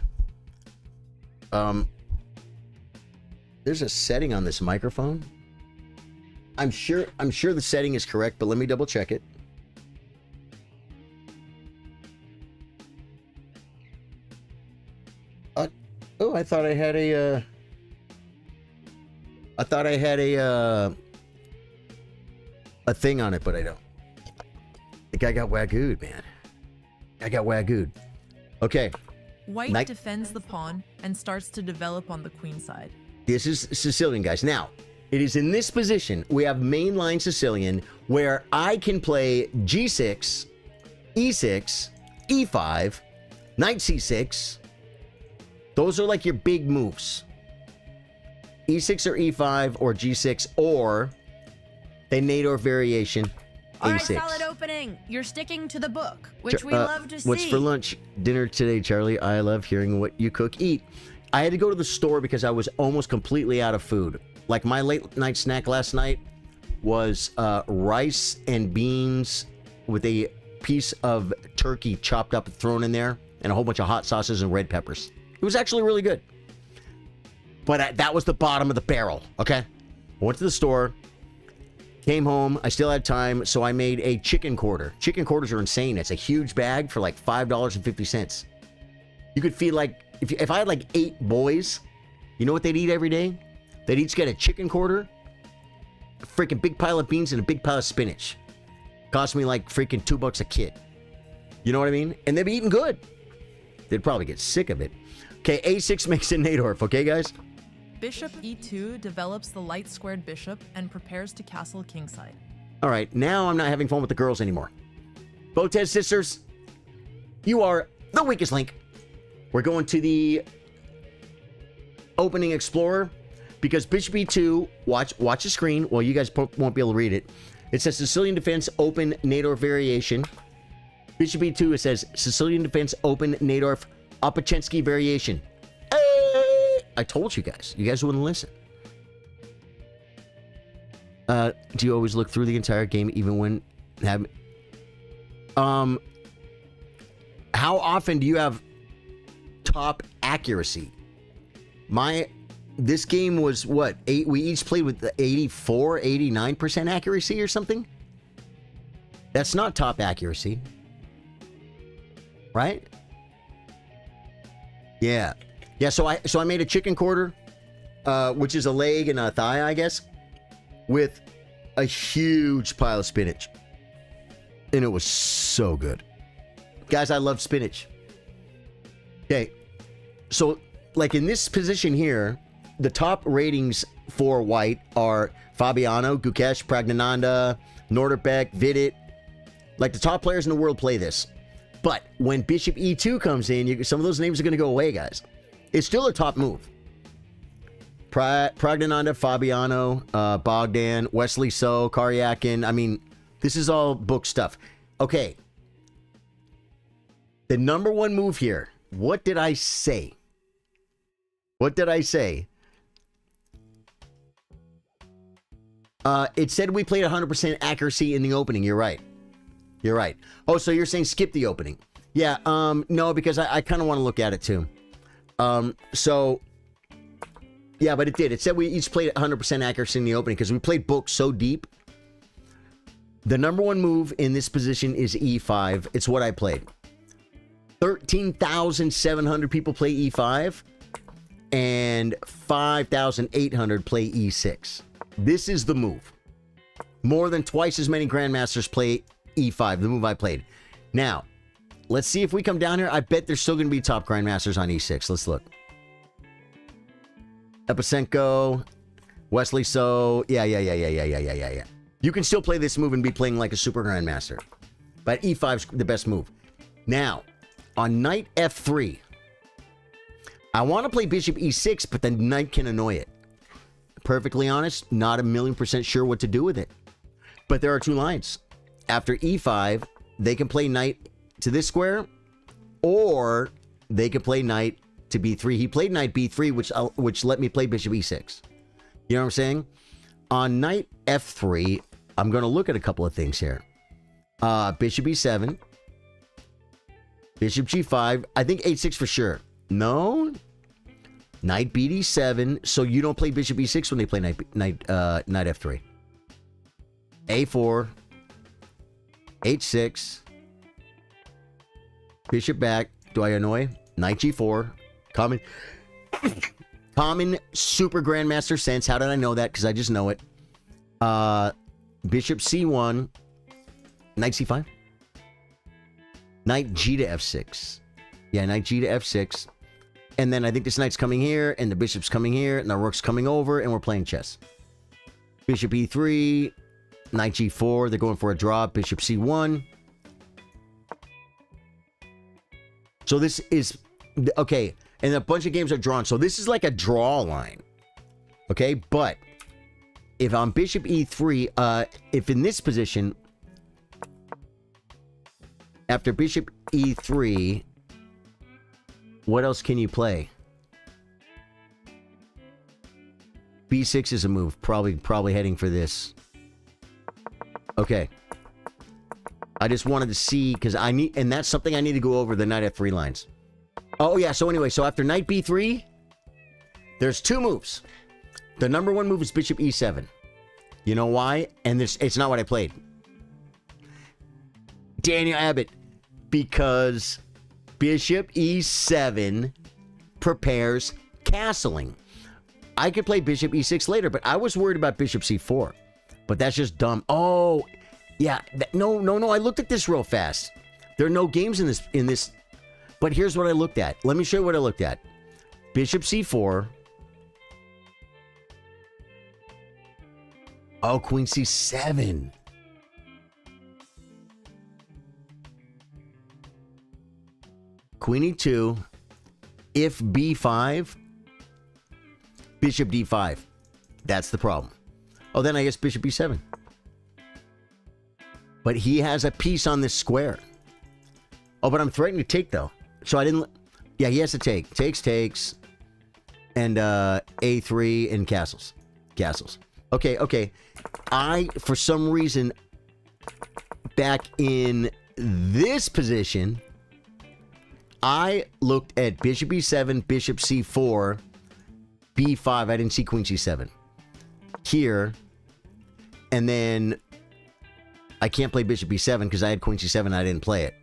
There's a setting on this microphone. I'm sure the setting is correct, but let me double check it. Oh, I thought I had a thing on it, but I don't. The guy got Wagooed, man. I got Wagooed. Okay. White defends the pawn and starts to develop on the queen side. This is Sicilian, guys. Now, it is in this position we have mainline Sicilian where I can play G6, E6, E5, Knight C6. Those are like your big moves. E6 or E5 or G6 or the Najdorf variation, All right, A6. solid opening. You're sticking to the book, which we love to see. What's for lunch? Dinner today, Charlie. I love hearing what you cook, eat. I had to go to the store because I was almost completely out of food. Like my late night snack last night was rice and beans with a piece of turkey chopped up and thrown in there and a whole bunch of hot sauces and red peppers. It was actually really good. But that was the bottom of the barrel, okay? I went to the store, came home, I still had time, so I made a chicken quarter. Chicken quarters are insane. It's a huge bag for like $5.50. You could feed like, if I had like 8 boys, you know what they'd eat every day? They'd each get a chicken quarter, a freaking big pile of beans, and a big pile of spinach. Cost me like freaking $2 a kid. You know what I mean? And they'd be eating good. They'd probably get sick of it. Okay, A6 makes a Najdorf, okay, guys? Bishop E2 develops the light squared bishop and prepares to castle kingside. All right, now I'm not having fun with the girls anymore. Botez sisters, you are the weakest link. We're going to the opening explorer because Bishop E2, watch the screen. Well, you guys won't be able to read it. It says Sicilian Defense Open Najdorf Variation. Bishop E2, it says Sicilian Defense Open Najdorf Opachensky Variation. I told you guys. You guys wouldn't listen. Do you always look through the entire game even when have how often do you have top accuracy? This game was what? We each played with the 84, 89% accuracy or something? That's not top accuracy. Right? Yeah. Yeah, so I made a chicken quarter, which is a leg and a thigh, I guess, with a huge pile of spinach. And it was so good. Guys, I love spinach. Okay. So, like in this position here, the top ratings for white are Fabiano, Gukesh, Pragnananda, Norderbeck, Vidit. Like the top players in the world play this. But when Bishop E2 comes in, some of those names are going to go away, guys. It's still a top move. Pragnananda, Fabiano, Bogdan, Wesley So, Karyakin. I mean, this is all book stuff. Okay. The number one move here. What did I say? What did I say? It said we played 100% accuracy in the opening. You're right. You're right. Oh, so you're saying skip the opening. Yeah, no, because I kind of want to look at it too. So, yeah, but it did. It said we each played 100% accuracy in the opening because we played books so deep. The number one move in this position is E5. It's what I played. 13,700 people play E5 and 5,800 play E6. This is the move. More than twice as many grandmasters play E5, the move I played. Now, let's see if we come down here. I bet there's still going to be top grandmasters on E6. Let's look. Episenko, Wesley So. Yeah. You can still play this move and be playing like a super grandmaster. But e5's the best move. Now, on knight f3, I want to play bishop e6, but the knight can annoy it. Perfectly honest, not 1,000,000% sure what to do with it. But there are two lines. After e5, they can play knight to this square, or they can play knight to b3. He played knight b3, which let me play bishop e6. You know what I'm saying? On knight f3, I'm going to look at a couple of things here. Bishop e7. Bishop g5. I think h6 for sure. No. Knight bd7. So you don't play bishop e6 when they play knight f3. a4. h6. Bishop back. Do I annoy? Knight g4. Common super grandmaster sense. How did I know that? Because I just know it. Bishop c1. Knight c5. Knight g to f6. Yeah, knight g to f6. And then I think this knight's coming here, and the bishop's coming here, and the rook's coming over, and we're playing chess. Bishop e3. Knight g4. They're going for a draw. Bishop c1. So this is... Okay, and a bunch of games are drawn. So this is like a draw line. Okay, but if on bishop e3, if in this position, after bishop e3, what else can you play? b6 is a move. Probably heading for this. Okay. I just wanted to see, because I need, and that's something I need to go over, the knight f3 lines. Oh, yeah, so anyway, so after knight b3, there's two moves. The number one move is bishop e7. You know why? And this, it's not what I played. Daniel Abbott, because bishop e7 prepares castling. I could play bishop e6 later, but I was worried about bishop c4. But that's just dumb. Oh, yeah. No. I looked at this real fast. There are no games in this. But here's what I looked at. Let me show you what I looked at. Bishop c4. Oh, queen c7. Queen e2. If b5, bishop d5. That's the problem. Oh, then I guess bishop e7. But he has a piece on this square. Oh, but I'm threatening to take, though. So I didn't... Yeah, he has to take. Takes. And a3 and castles. Okay. I, for some reason, back in this position, I looked at bishop e7, bishop c4, b5. I didn't see queen c7. Here... And then I can't play bishop b7 because I had queen c7 and I didn't play it.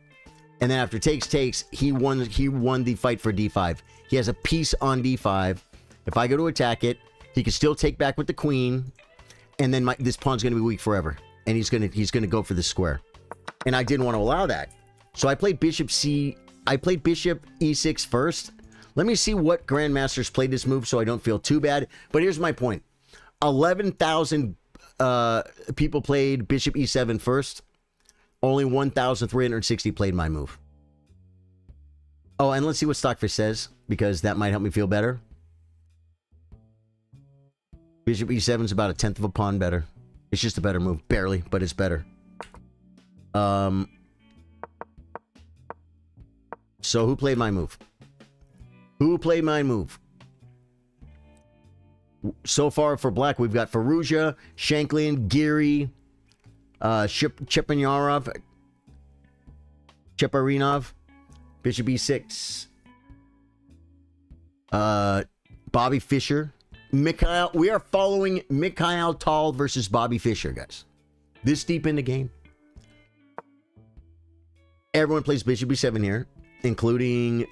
And then after takes, he won the fight for d5. He has a piece on d5. If I go to attack it, he can still take back with the queen, and then this pawn's going to be weak forever. And he's going to go for the square. And I didn't want to allow that. So I played bishop e6 first. Let me see what grandmasters played this move so I don't feel too bad. But here's my point. 11,000 people played bishop e7 first. Only 1,360 played my move. Oh, and let's see what Stockfish says, because that might help me feel better. Bishop e7 is about 1/10 of a pawn better. It's just a better move. Barely, but it's better. So who played my move? So far for black, we've got Firouzja, Shanklian, Geary, Cheparinov, Bishop e6, Bobby Fischer, Mikhail. We are following Mikhail Tal versus Bobby Fischer, guys. This deep in the game. Everyone plays bishop e7 here, including...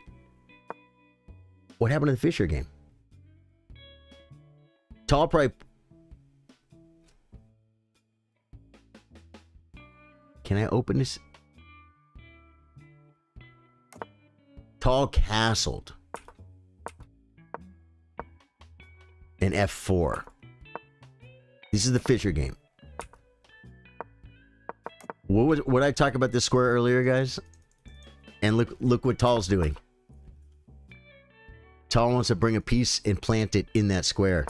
What happened to the Fischer game? Tal probably... Can I open this? Tal castled. And f4. This is the Fischer game. What I talk about this square earlier, guys? And look what Tall's doing. Tall wants to bring a piece and plant it in that square.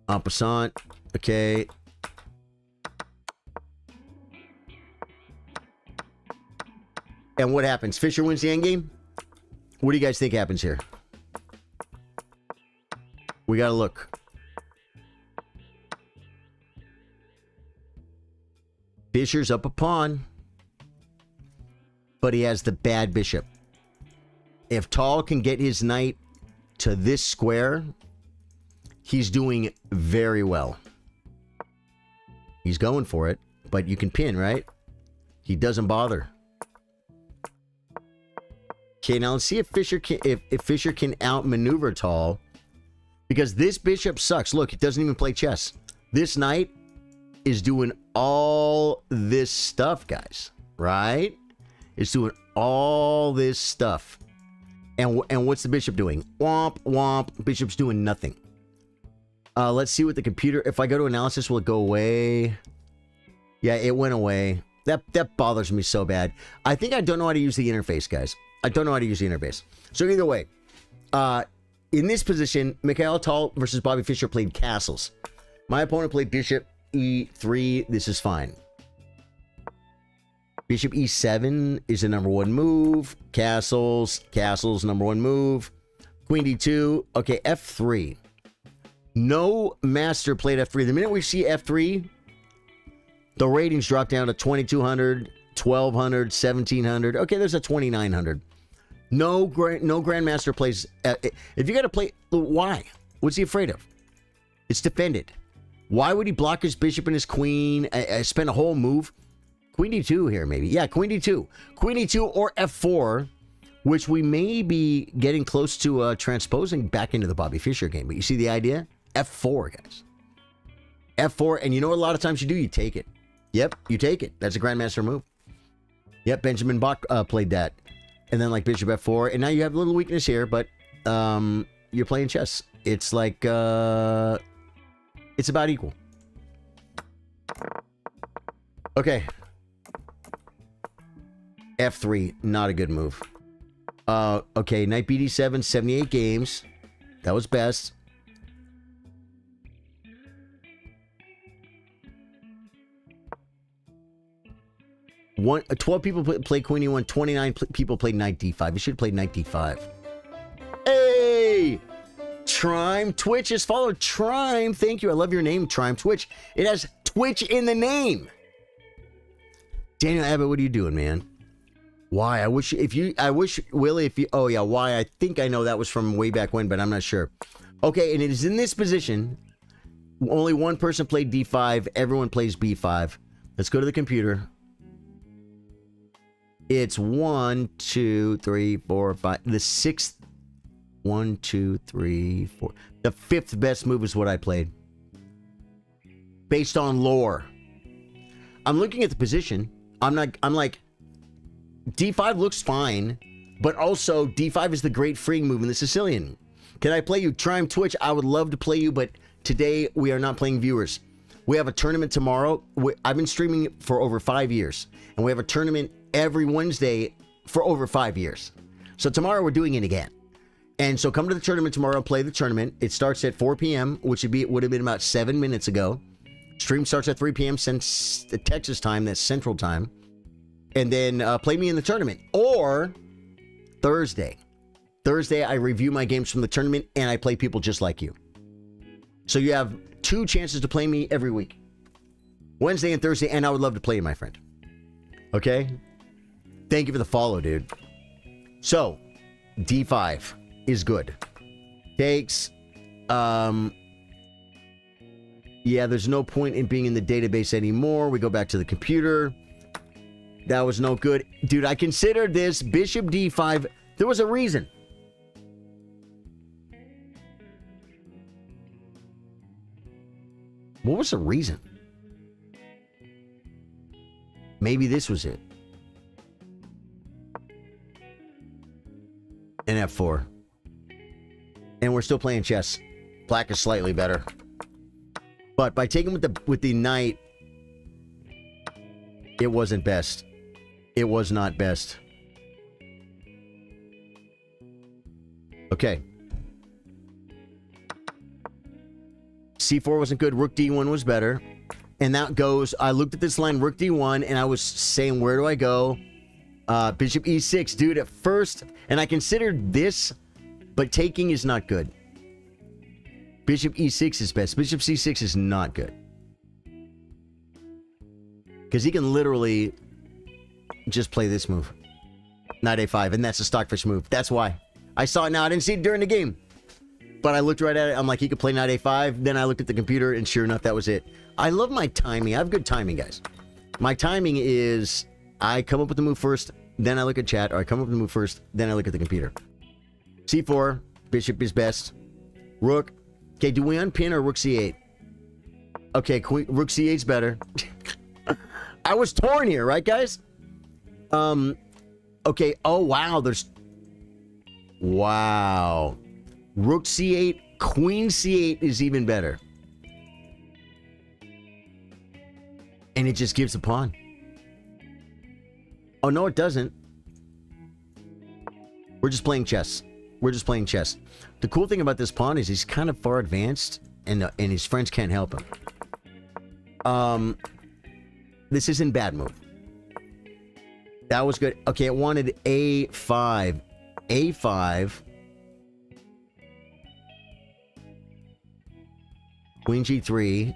En passant. Okay. And what happens? Fisher wins the endgame? What do you guys think happens here? We gotta look. Fisher's up a pawn. But he has the bad bishop. If Tall can get his knight to this square, he's doing very well. He's going for it, but you can pin, right? He doesn't bother. Okay, now let's see if Fisher can outmaneuver Tall, because this bishop sucks. Look, he doesn't even play chess. This knight is doing all this stuff, guys, right? It's doing all this stuff. And what's the bishop doing? Womp, womp. Bishop's doing nothing. Let's see what the computer... If I go to analysis, will it go away? Yeah, it went away. That bothers me so bad. I think I don't know how to use the interface, guys. I don't know how to use the interface. So either way, in this position, Mikhail Tal versus Bobby Fischer played castles. My opponent played bishop e3. This is fine. Bishop e7 is the number one move. Castles, number one move. Queen d2. Okay, f3. No master played f3. The minute we see f3, the ratings drop down to 2200, 1200, 1700. Okay, there's a 2900. No grandmaster plays. If you got to play, why? What's he afraid of? It's defended. Why would he block his bishop and his queen? I spend a whole move. Queen d2 here, maybe. Yeah, queen d2. Queen d2 or f4, which we may be getting close to transposing back into the Bobby Fischer game. But you see the idea? f4, guys. f4, and you know what a lot of times you do? You take it. Yep, you take it. That's a grandmaster move. Yep, Benjamin Bach played that. And then like bishop f4. And now you have a little weakness here, but you're playing chess. It's like, it's about equal. Okay. f3, not a good move. Okay, knight bd7, 78 games. That was best. One, 12 people played queen e1, 29 people played knight d5. You should have played knight d5. Hey! Trime Twitch is followed. Trime, thank you. I love your name, Trime Twitch. It has Twitch in the name. Daniel Abbott, what are you doing, man? Why? Willie, if you, oh yeah, why? I think I know that was from way back when, but I'm not sure. Okay, and it is in this position. Only one person played d5. Everyone plays b5. Let's go to the computer. It's 1, 2, 3, 4, 5. The sixth. 1, 2, 3, 4. The fifth best move is what I played. Based on lore. I'm looking at the position. I'm like, d5 looks fine, but also d5 is the great freeing move in the Sicilian. Can I play you? Trime Twitch, I would love to play you, but today we are not playing viewers. We have a tournament tomorrow. I've been streaming for over 5 years, and we have a tournament every Wednesday for over 5 years. So tomorrow we're doing it again. And so come to the tournament tomorrow and play the tournament. It starts at 4 p.m., which would have been about 7 minutes ago. Stream starts at 3 p.m. since the Texas time, that's Central Time. And then play me in the tournament. Or Thursday. Thursday, I review my games from the tournament, and I play people just like you. So you have 2 chances to play me every week. Wednesday and Thursday, and I would love to play you, my friend. Okay? Thank you for the follow, dude. So, d5 is good. Takes. Yeah, there's no point in being in the database anymore. We go back to the computer. That was no good. Dude, I considered this bishop d5. There was a reason. What was the reason? Maybe this was it. And f4. And we're still playing chess. Black is slightly better. But by taking with the knight, It wasn't best. It was not best. Okay. C4 wasn't good. Rook D1 was better. And that goes, I looked at this line, Rook D1, and I was saying, where do I go? Bishop E6. Dude, at first, and I considered this, but taking is not good. Bishop E6 is best. Bishop C6 is not good. Because he can literally just play this move. Knight A5, and that's a stockfish move. That's why. I saw it now. I didn't see it during the game. But I looked right at it. I'm like, he could play Knight A5. Then I looked at the computer, and sure enough, that was it. I love my timing. I have good timing, guys. My timing is I come up with the move first, then I look at chat, or I come up with the move first, then I look at the computer. C4, bishop is best. Rook. Okay, do we unpin or Rook C8? Okay, Rook C8's better. I was torn here, right, guys? Okay, oh, wow, there's... Wow. Rook C8, Queen C8 is even better. And it just gives a pawn. Oh, no, it doesn't. We're just playing chess. We're just playing chess. The cool thing about this pawn is he's kind of far advanced, and his friends can't help him. This isn't a bad move. That was good. Okay, it wanted A5. A5. Queen G3.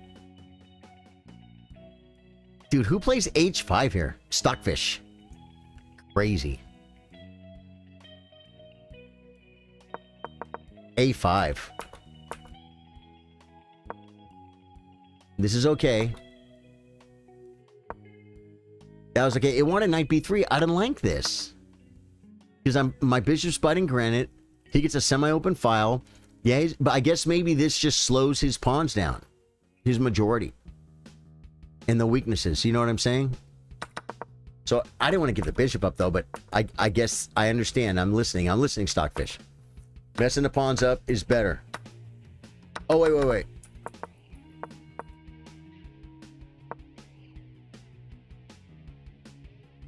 Dude, who plays H5 here? Stockfish. Crazy. A5. This is okay. That was okay. It wanted Knight B3. I didn't like this. Because my bishop's biting granite. He gets a semi-open file. Yeah, but I guess maybe this just slows his pawns down. His majority. And the weaknesses. You know what I'm saying? So I didn't want to give the bishop up though, but I guess I understand. I'm listening. I'm listening, Stockfish. Messing the pawns up is better. Oh, wait.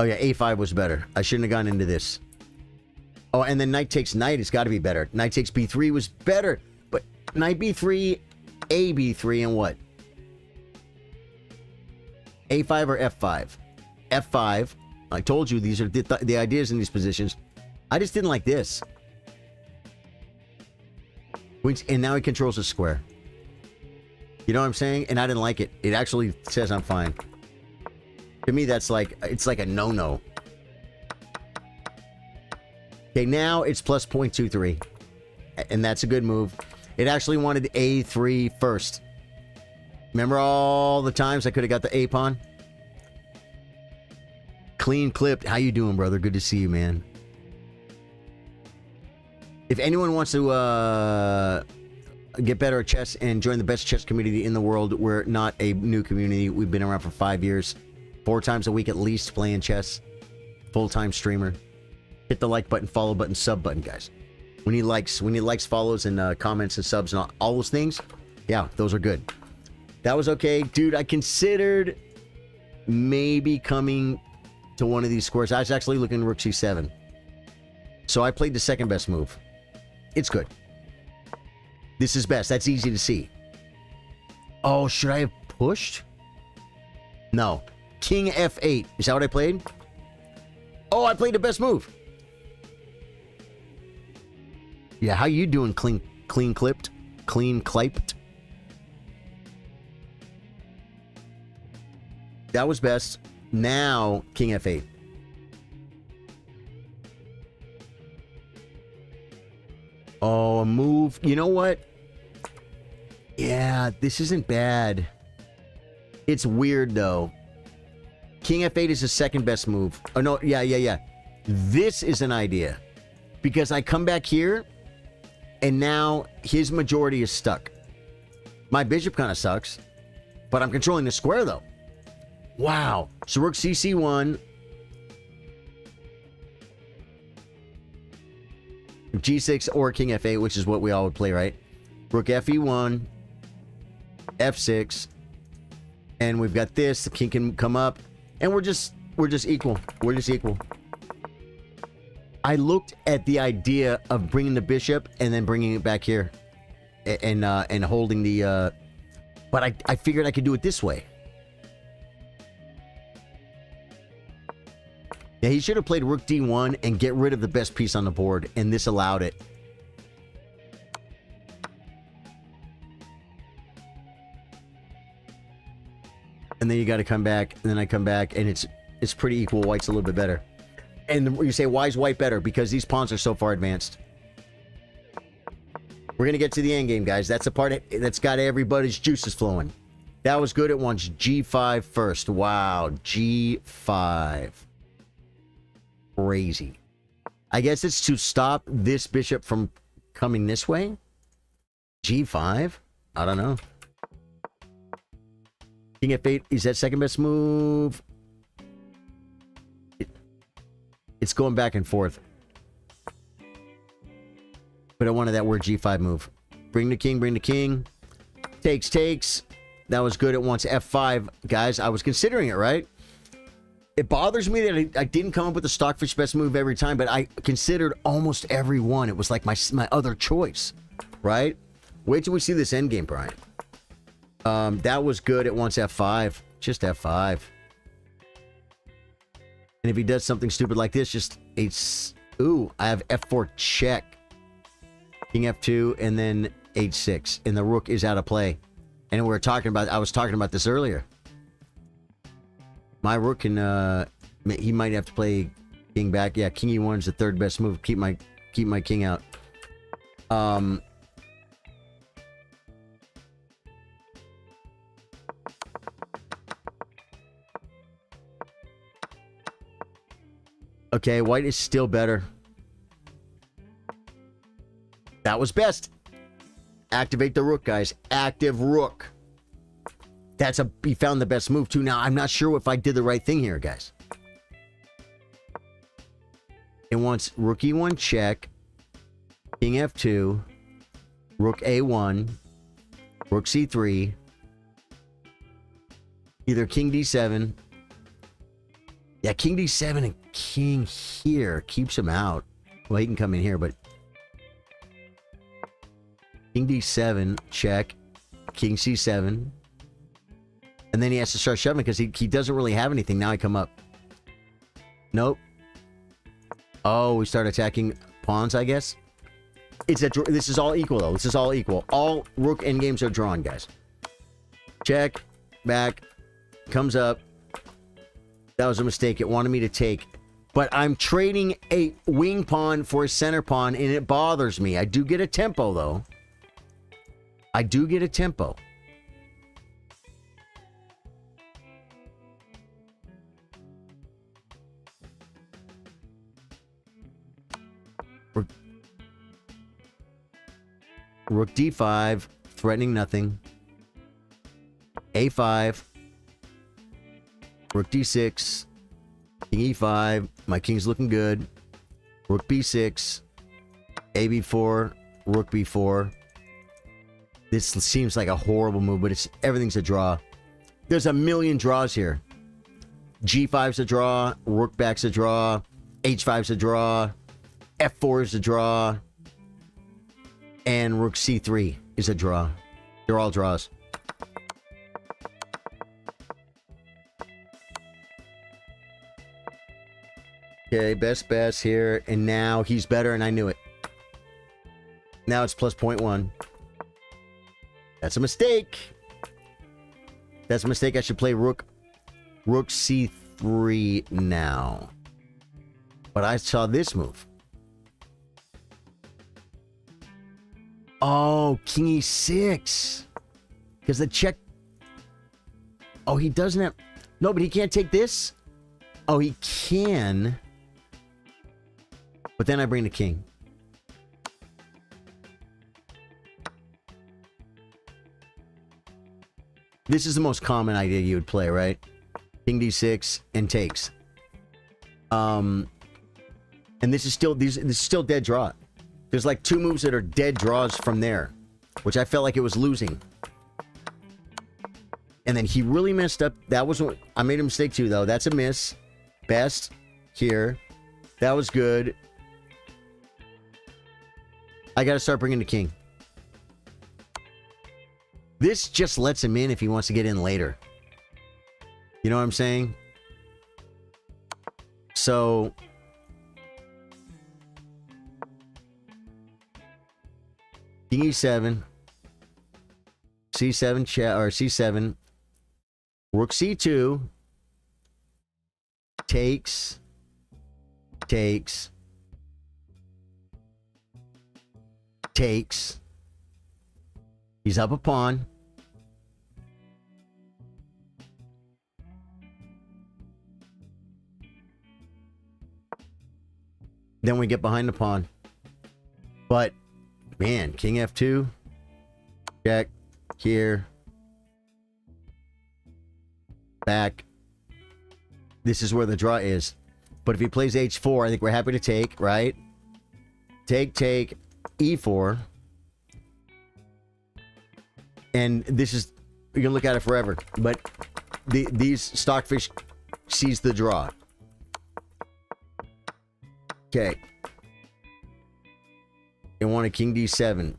Oh yeah, A5 was better. I shouldn't have gone into this. Oh, and then knight takes knight. It's got to be better. Knight takes B3 was better. But knight B3, A B3, and what? A5 or F5? F5. I told you these are the ideas in these positions. I just didn't like this. And now he controls the square. You know what I'm saying? And I didn't like it. It actually says I'm fine. To me, that's like, it's like a no-no. Okay, now it's plus 0.23. And that's a good move. It actually wanted A3 first. Remember all the times I could have got the A pawn? Clean clipped. How you doing, brother? Good to see you, man. If anyone wants to get better at chess and join the best chess community in the world, we're not a new community. We've been around for 5 years. 4 times a week at least playing chess. Full-time streamer. Hit the like button, follow button, sub button, guys. We need likes. We need likes, follows, and comments and subs and all those things. Yeah, those are good. That was okay. Dude, I considered maybe coming to one of these squares. I was actually looking Rook C7. So I played the second best move. It's good. This is best. That's easy to see. Oh, should I have pushed? No. King F8. Is that what I played? Oh, I played the best move. Yeah, how you doing, clean clipped? Clean clipped? That was best. Now, King F8. Oh, a move. You know what? Yeah, this isn't bad. It's weird, though. King F8 is the second best move. Oh, no. Yeah. This is an idea. Because I come back here, and now his majority is stuck. My bishop kind of sucks. But I'm controlling the square, though. Wow. So Rook CC1. G6 or King F8, which is what we all would play, right? Rook FE1. F6. And we've got this. The king can come up. And we're just equal. We're just equal. I looked at the idea of bringing the bishop and then bringing it back here, and holding the. But I figured I could do it this way. Yeah, he should have played rook d1 and get rid of the best piece on the board, and this allowed it. And then you got to come back, and then I come back, and it's pretty equal. White's a little bit better. And you say, why is white better? Because these pawns are so far advanced. We're going to get to the end game, guys. That's the part that's got everybody's juices flowing. That was good at once. G5 first. Wow. G5. Crazy. I guess it's to stop this bishop from coming this way. G5? I don't know. King f8 is that second best move. It's going back and forth. But I wanted that word G5 move. Bring the king, bring the king. Takes, takes. That was good at once. F5. Guys, I was considering it, right? It bothers me that I didn't come up with the stockfish best move every time, but I considered almost every one. It was like my other choice, right? Wait till we see this endgame, Brian. That was good at once. F5. Just F5. And if he does something stupid like this, just H... Ooh, I have F4 check. King F2, and then H6. And the rook is out of play. And we were talking about... I was talking about this earlier. My rook can... he might have to play king back. Yeah, king E1 is the third best move. Keep my king out. Okay, white is still better. That was best. Activate the rook, guys. Active rook. He found the best move too. Now, I'm not sure if I did the right thing here, guys. It wants rook E1 check. King F2. Rook A1. Rook C3. Either king D7. Yeah, king D7 and king here keeps him out. Well, he can come in here, but... King D7, check. King C7. And then he has to start shoving because he doesn't really have anything. Now I come up. Nope. Oh, we start attacking pawns, I guess. This is all equal, though. This is all equal. All rook endgames are drawn, guys. Check. Back. Comes up. That was a mistake. It wanted me to take. But I'm trading a wing pawn for a center pawn, and it bothers me. I do get a tempo, though. I do get a tempo. Rook D5, threatening nothing. A5. Rook D6. King E5. My king's looking good. Rook B6. AB4. Rook B4. This seems like a horrible move, but everything's a draw. There's a million draws here. G5's a draw. Rook back's a draw. H5's a draw. F4 is a draw. And Rook C3 is a draw. They're all draws. Okay, best here. And now he's better, and I knew it. Now it's plus 0.1. That's a mistake. That's a mistake. I should play Rook C3 now. But I saw this move. Oh, King E6. Because the check... Oh, he doesn't have... No, but he can't take this? Oh, he can. But then I bring the king. This is the most common idea you would play, right? King D6 and takes. And this is still dead draw. There's like two moves that are dead draws from there, which I felt like it was losing. And then he really messed up. That was what I made a mistake too, though. That's a miss. Best here. That was good. I got to start bringing the king. This just lets him in if he wants to get in later. You know what I'm saying? So King E7, C7 or C7, Rook C2, takes, takes, takes. He's up a pawn. Then we get behind the pawn. But, man, King F2. Check. Here. Back. This is where the draw is. But if he plays H4, I think we're happy to take, right? Take, E4. And this is, you can look at it forever. But these Stockfish sees the draw. Okay. They wanted King D7.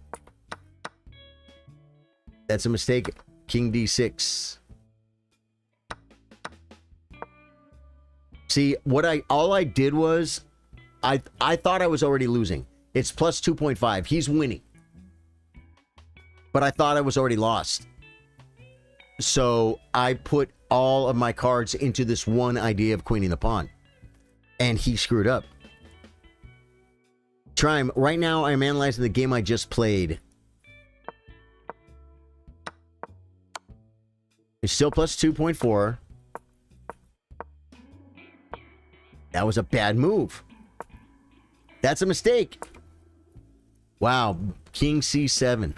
That's a mistake. King D6. See, all I did was I thought I was already losing. It's plus 2.5. He's winning. But I thought I was already lost. So I put all of my cards into this one idea of queening the pawn. And he screwed up. Trime, right now I'm analyzing the game I just played. It's still plus 2.4. That was a bad move. That's a mistake. Wow. King C7.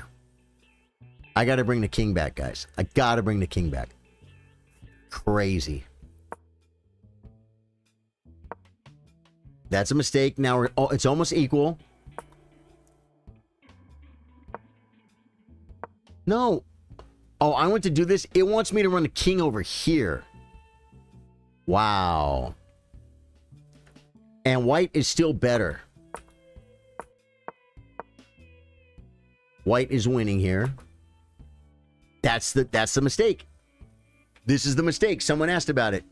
I got to bring the king back, guys. I got to bring the king back. Crazy. That's a mistake. Now it's almost equal. No. Oh, I want to do this. It wants me to run the king over here. Wow. And white is still better. White is winning here. That's the mistake. This is the mistake. Someone asked about it.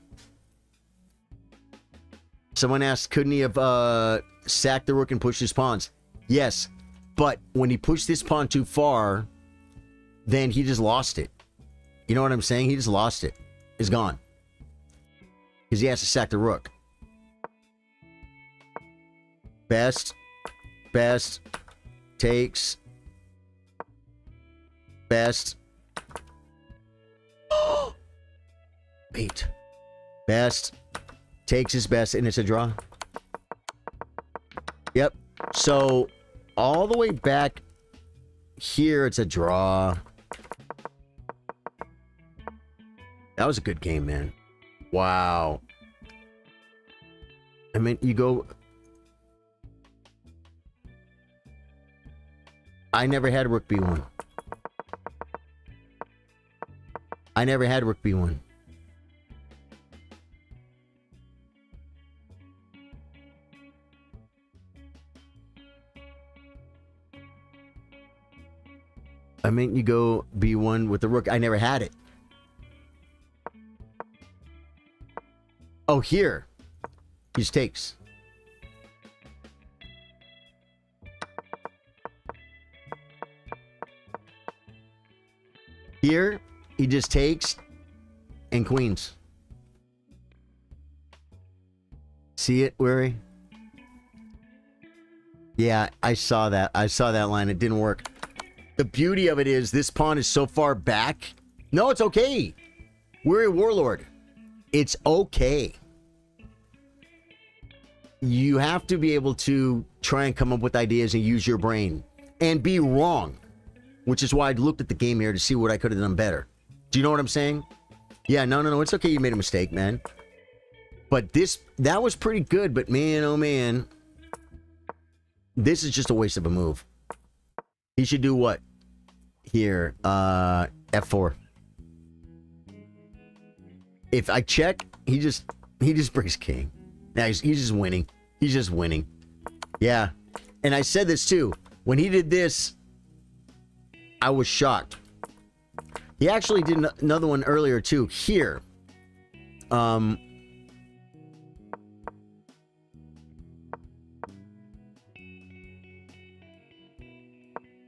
Someone asked, couldn't he have sacked the rook and pushed his pawns? Yes, but when he pushed this pawn too far, then he just lost it. You know what I'm saying? He just lost it. It's gone. Because he has to sack the rook. Best, takes, best. Wait. Best. Takes his best, and it's a draw. Yep. So, all the way back here, it's a draw. That was a good game, man. Wow. I mean, you go... I never had Rook B1. I never had Rook B1. I mean, you go B1 with the rook. I never had it. Oh, here. He just takes. Here, he just takes and queens. See it, Weary? Yeah, I saw that. I saw that line. It didn't work. The beauty of it is this pawn is so far back. No, it's okay. We're a warlord. It's okay. You have to be able to try and come up with ideas and use your brain and be wrong, which is why I looked at the game here to see what I could have done better. Do you know what I'm saying? Yeah, no. It's okay. You made a mistake, man. But that was pretty good. But man, oh man, this is just a waste of a move. He should do what? Here, F4. if I check, he just brings king. Now he's just winning. He's just winning. Yeah. And I said this too. When he did this, I was shocked. He actually did another one earlier too. Here.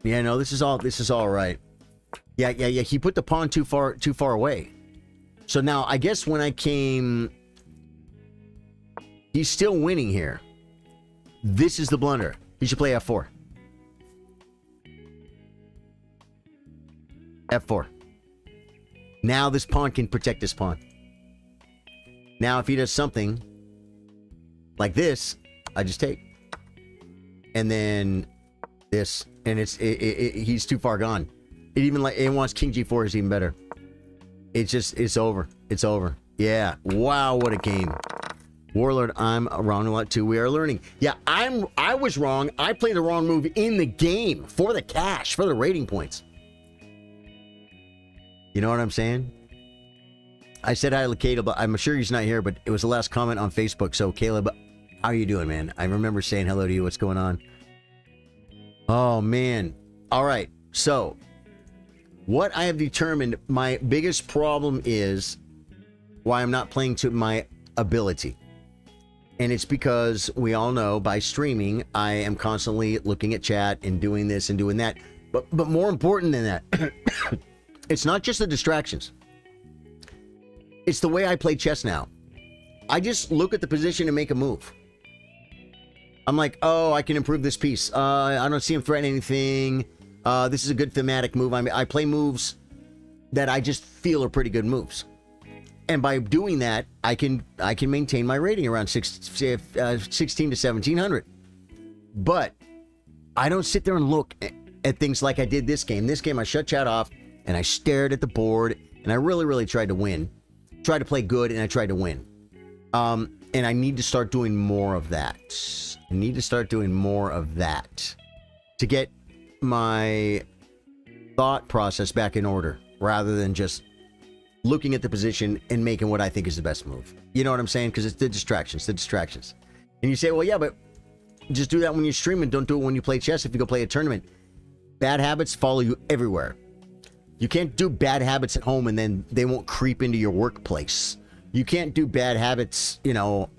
Yeah, no, this is all right. Yeah. He put the pawn too far away. So now I guess when I came, he's still winning here. This is the blunder. He should play f4. f4. Now this pawn can protect this pawn. Now if he does something like this, I just take. And then this, and he's too far gone. It wants king g4 is even better. It's over. It's over. Yeah. Wow, what a game. Warlord, I'm wrong a lot too. We are learning. Yeah, I was wrong. I played the wrong move in the game for the cash, for the rating points. You know what I'm saying? I said hi to Caleb. I'm sure he's not here, but it was the last comment on Facebook. So, Caleb, how are you doing, man? I remember saying hello to you. What's going on? Oh, man. All right. So, what I have determined my biggest problem is why I'm not playing to my ability. And it's because we all know by streaming, I am constantly looking at chat and doing this and doing that. But more important than that, it's not just the distractions. It's the way I play chess now. I just look at the position and make a move. I'm like, oh, I can improve this piece. I don't see him threatening anything. This is a good thematic move. I play moves that I just feel are pretty good moves. And by doing that, I can maintain my rating around 16 to 1700. But I don't sit there and look at things like I did this game. This game, I shut chat off and I stared at the board and I really, really tried to win. Tried to play good and I tried to win. And I need to start doing more of that. I need to start doing more of that to get my thought process back in order rather than just looking at the position and making what I think is the best move. You know what I'm saying? Because it's the distractions. And you say, well, yeah, but just do that when you're streaming. Don't do it when you play chess if you go play a tournament. Bad habits follow you everywhere. You can't do bad habits at home and then they won't creep into your workplace. You can't do bad habits, you know,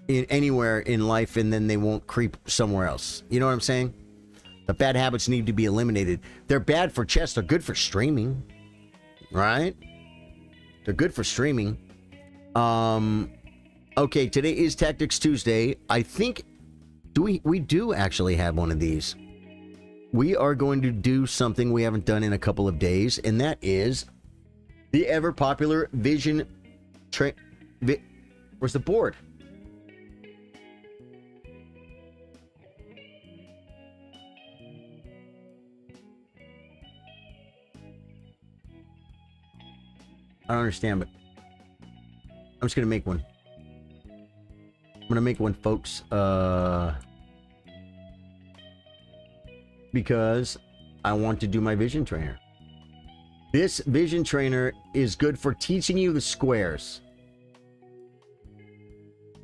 in anywhere in life and then they won't creep somewhere else. You know what I'm saying? The bad habits need to be eliminated. They're bad for chess. They're good for streaming. Right? They're good for streaming. Okay, today is Tactics Tuesday. I think we do actually have one of these. We are going to do something we haven't done in a couple of days, and that is the ever popular Vision where's the board? I don't understand, but I'm just gonna make one. I'm gonna make one, folks. Because I want to do my Vision Trainer. This Vision Trainer is good for teaching you the squares.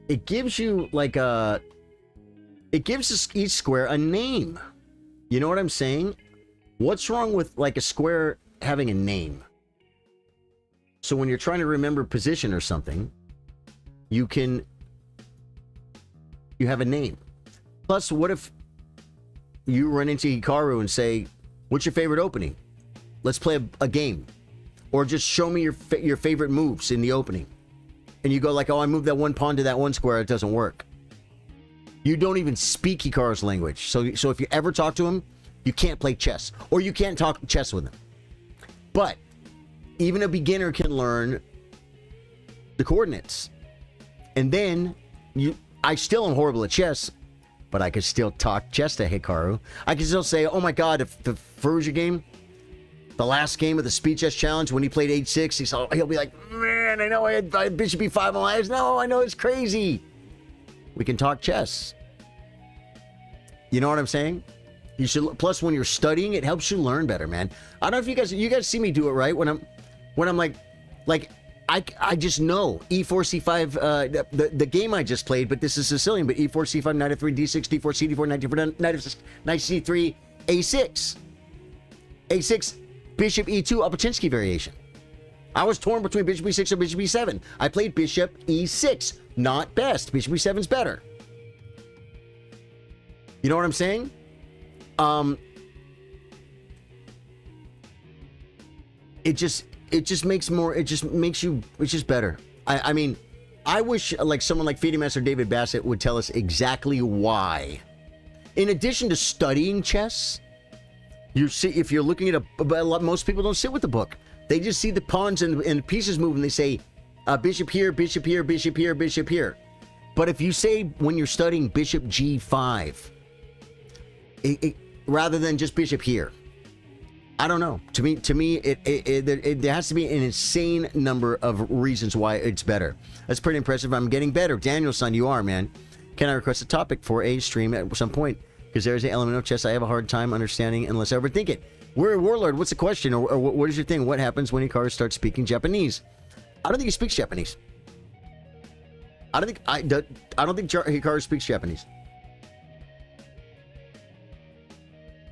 It gives you like a... It gives each square a name. You know what I'm saying? What's wrong with like a square having a name? So when you're trying to remember position or something, you have a name. Plus, what if you run into Hikaru and say, what's your favorite opening? Let's play a game. Or just show me your favorite moves in the opening. And you go like, oh, I moved that one pawn to that one square. It doesn't work. You don't even speak Hikaru's language. So if you ever talk to him, you can't play chess. Or you can't talk chess with him. But even a beginner can learn the coordinates. And then I still am horrible at chess, but I could still talk chess to Hikaru. I can still say, oh my god, if the Ferrugia game, the last game of the Speed Chess Challenge, when he played h6, he'll be like, man, I know I had bishop b5 on lives. No, I know it's crazy. We can talk chess. You know what I'm saying? You should. Plus, when you're studying, it helps you learn better, man. I don't know if you guys see me do it right when I'm like, I just know E4 C5 the game I just played, but this is Sicilian. But E4 C5 knight f3 D6 D4 C4 knight D4 knight f6 knight C3 A6 A6 bishop E2 Opochinski variation. I was torn between bishop E6 or bishop E7. I played bishop E6. Not best. Bishop E7 is better. You know what I'm saying? It just makes more. It just makes you. It's just better. I mean, I wish like someone like FIDE Master David Bassett would tell us exactly why. In addition to studying chess, you see if you're looking at most people don't sit with the book. They just see the pawns and the pieces move, and they say, bishop here, bishop here, bishop here, bishop here. But if you say when you're studying bishop G5, rather than just bishop here, I don't know. To me, it there has to be an insane number of reasons why it's better. That's pretty impressive. I'm getting better. Daniel, son, you are, man. Can I request a topic for a stream at some point? Because there's an element of chess I have a hard time understanding unless I overthink it. We're a warlord. What's the question? Or what is your thing? What happens when Hikaru starts speaking Japanese? I don't think he speaks Japanese. I don't think Hikaru speaks Japanese.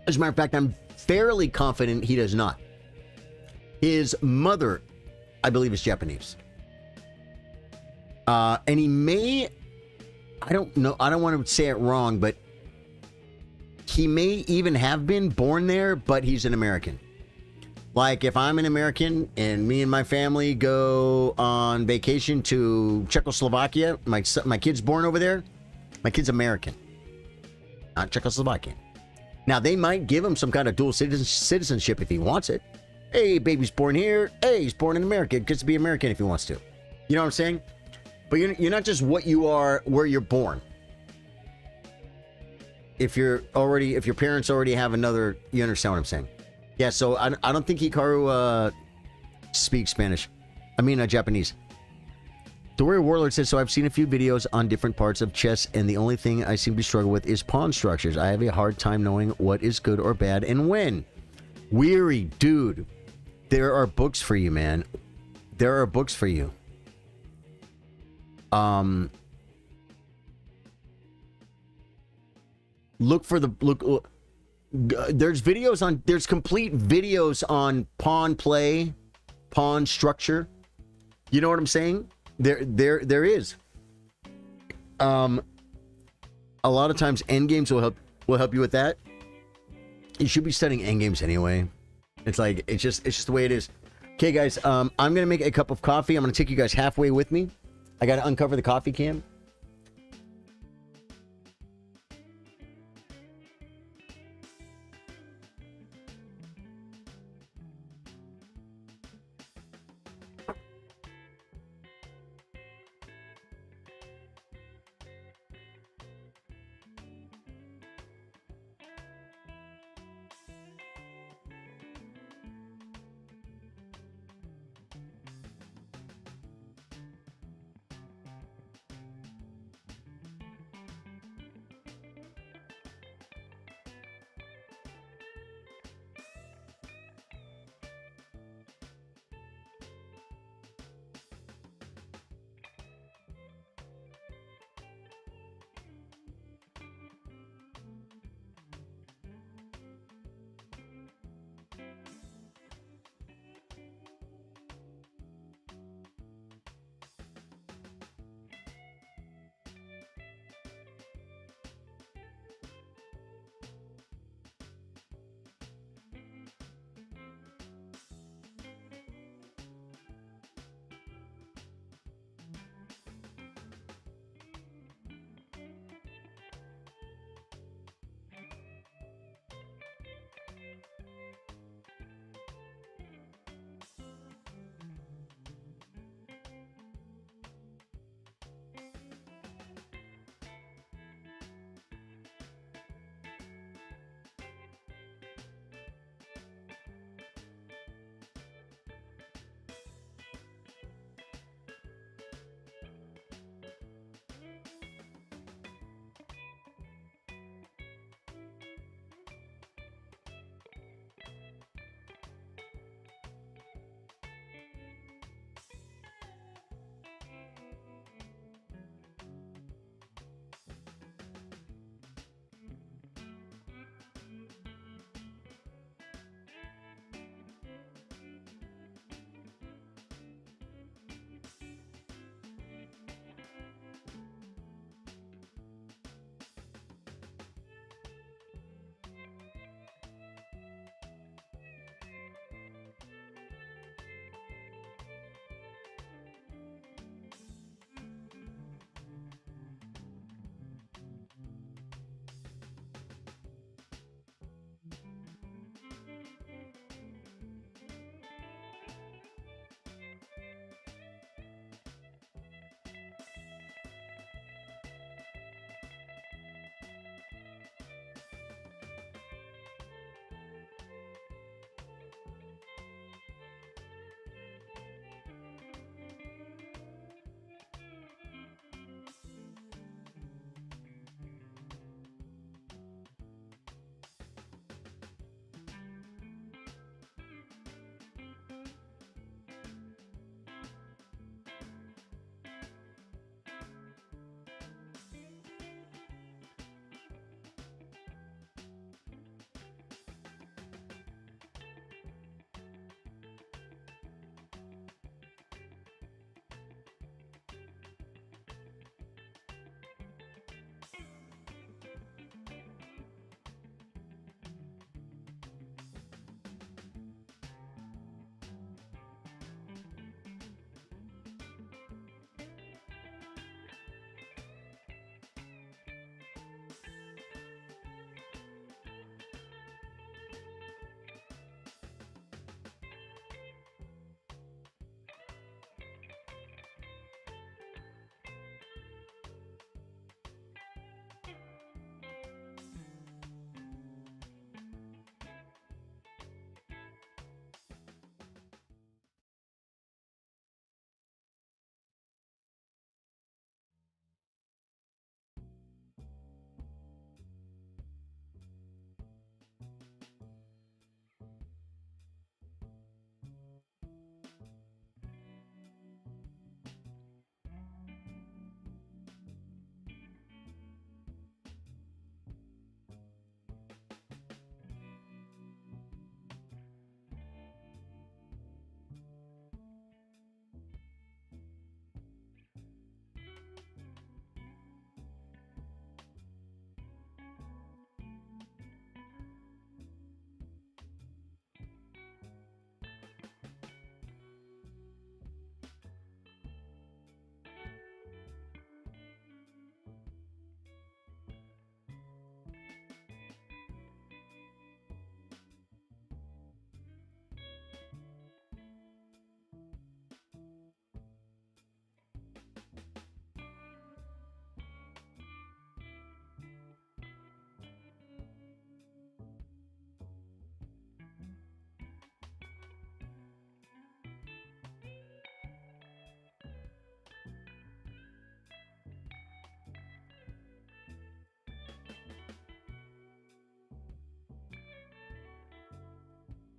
As a matter of fact, I'm fairly confident he does not. His mother, I believe, is Japanese. And he may, I don't know, I don't want to say it wrong, but he may even have been born there, but he's an American. Like if I'm an American and me and my family go on vacation to Czechoslovakia, my kid's born over there, my kid's American, not Czechoslovakian. Now, they might give him some kind of dual citizenship if he wants it. Hey, baby's born here. Hey, he's born in America. Gets to be American if he wants to. You know what I'm saying? But you're not just what you are where you're born. If your parents already have another, you understand what I'm saying? Yeah, so I don't think Hikaru speaks Spanish. I mean, Japanese. The Warrior Warlord says, so I've seen a few videos on different parts of chess, and the only thing I seem to struggle with is pawn structures. I have a hard time knowing what is good or bad and when. Weary, dude. There are books for you, man. There are books for you. Look for the look. There's complete videos on pawn play, pawn structure. You know what I'm saying? There is. A lot of times endgames will help you with that. You should be studying endgames anyway. It's like it's just the way it is. Okay, guys. I'm gonna make a cup of coffee. I'm gonna take you guys halfway with me. I gotta uncover the coffee can.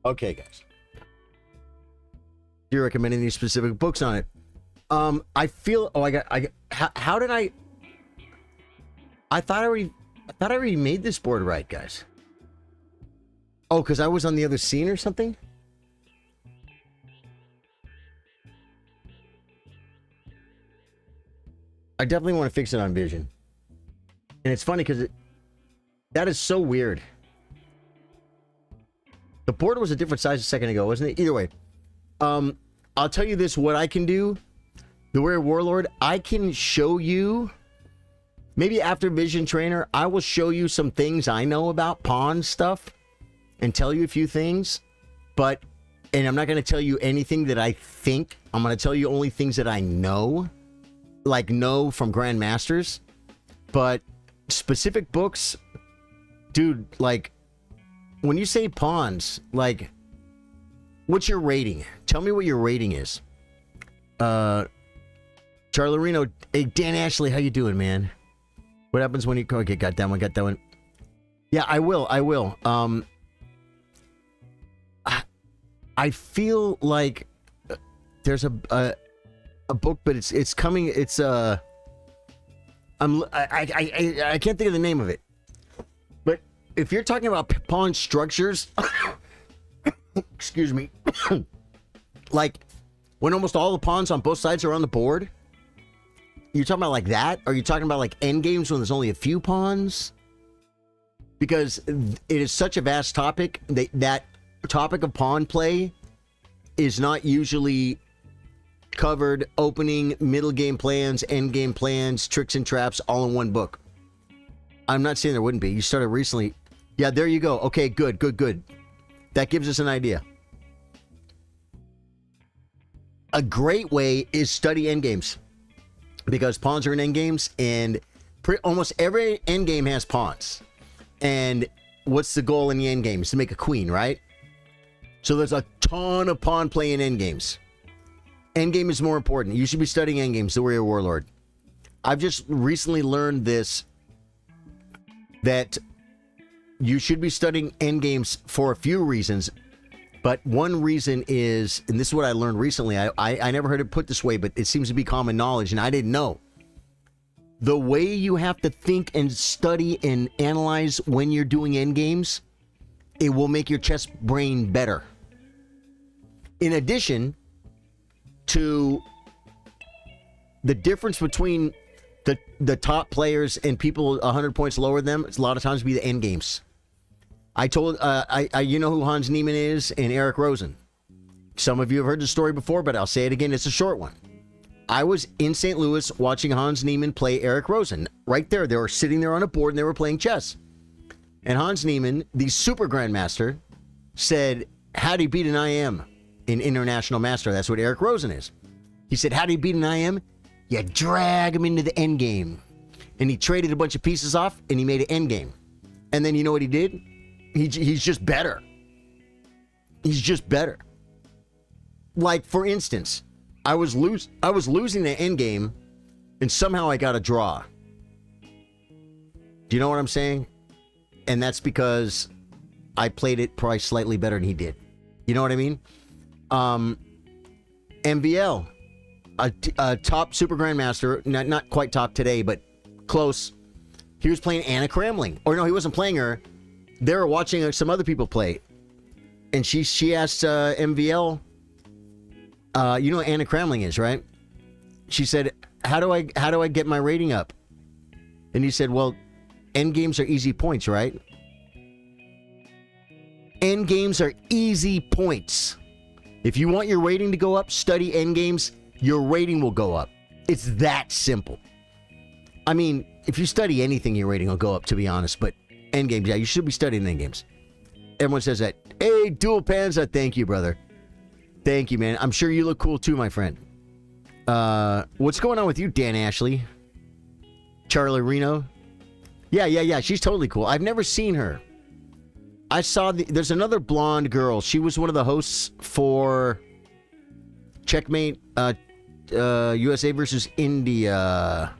Okay, guys. You're recommending these specific books on it. I feel. Oh, I got. How did I? I thought I already made this board right, guys. Oh, because I was on the other scene or something? I definitely want to fix it on Vision. And it's funny because that is so weird. The board was a different size a second ago, wasn't it? Either way. I'll tell you this, what I can do. The Warrior Warlord, I can show you, maybe after Vision Trainer, I will show you some things I know about pawn stuff and tell you a few things. But, and I'm not going to tell you anything that I think. I'm going to tell you only things that I know. Like know from Grandmasters. But specific books, dude, like, when you say pawns, like, what's your rating? Tell me what your rating is. Charlie Reno, hey, Dan Ashley, how you doing, man? What happens when you... Okay, got that one. Yeah, I will. I feel like there's a book, but it's coming. It's I can't think of the name of it. But if you're talking about pawn structures, excuse me, like when almost all the pawns on both sides are on the board, you're talking about like that? Or are you talking about like end games when there's only a few pawns? Because it is such a vast topic. That topic of pawn play is not usually covered opening, middle game plans, end game plans, tricks and traps, all in one book. I'm not saying there wouldn't be. You started recently. Yeah, there you go. Okay, good. That gives us an idea. A great way is study endgames. Because pawns are in endgames, and almost every endgame has pawns. And what's the goal in the endgame? Is to make a queen, right? So there's a ton of pawn play in endgames. Endgame is more important. You should be studying endgames, the Warrior Warlord. I've just recently learned this, that you should be studying endgames for a few reasons. But one reason is, and this is what I learned recently, I never heard it put this way, but it seems to be common knowledge, and I didn't know. The way you have to think and study and analyze when you're doing endgames, it will make your chess brain better. In addition to the difference between the top players and people 100 points lower than them, it's a lot of times be the endgames. I told, you know who Hans Niemann is and Eric Rosen. Some of you have heard the story before, but I'll say it again. It's a short one. I was in St. Louis watching Hans Niemann play Eric Rosen. Right there. They were sitting there on a board and they were playing chess. And Hans Niemann, the super grandmaster, said, how do you beat an IM in International Master? That's what Eric Rosen is. He said, how do you beat an IM? You drag him into the endgame. And he traded a bunch of pieces off and he made an endgame. And then you know what he did? He's just better. He's just better. Like, for instance, I was losing the endgame, and somehow I got a draw. Do you know what I'm saying? And that's because I played it probably slightly better than he did. You know what I mean? MVL, a top super grandmaster, not quite top today, but close. He was playing Anna Kramling. Or no, he wasn't playing her. They were watching some other people play. And she asked MVL, you know what Anna Kramling is, right? She said, how do I get my rating up? And he said, well, end games are easy points, right? End games are easy points. If you want your rating to go up, study end games, your rating will go up. It's that simple. I mean, if you study anything, your rating will go up, to be honest, but end games, yeah, you should be studying end games. Everyone says that. Hey, Dual Panza, thank you, brother. Thank you, man. I'm sure you look cool too, my friend. What's going on with you, Dan Ashley? Charlie Reno? Yeah. She's totally cool. I've never seen her. I saw there's another blonde girl. She was one of the hosts for Checkmate USA versus India.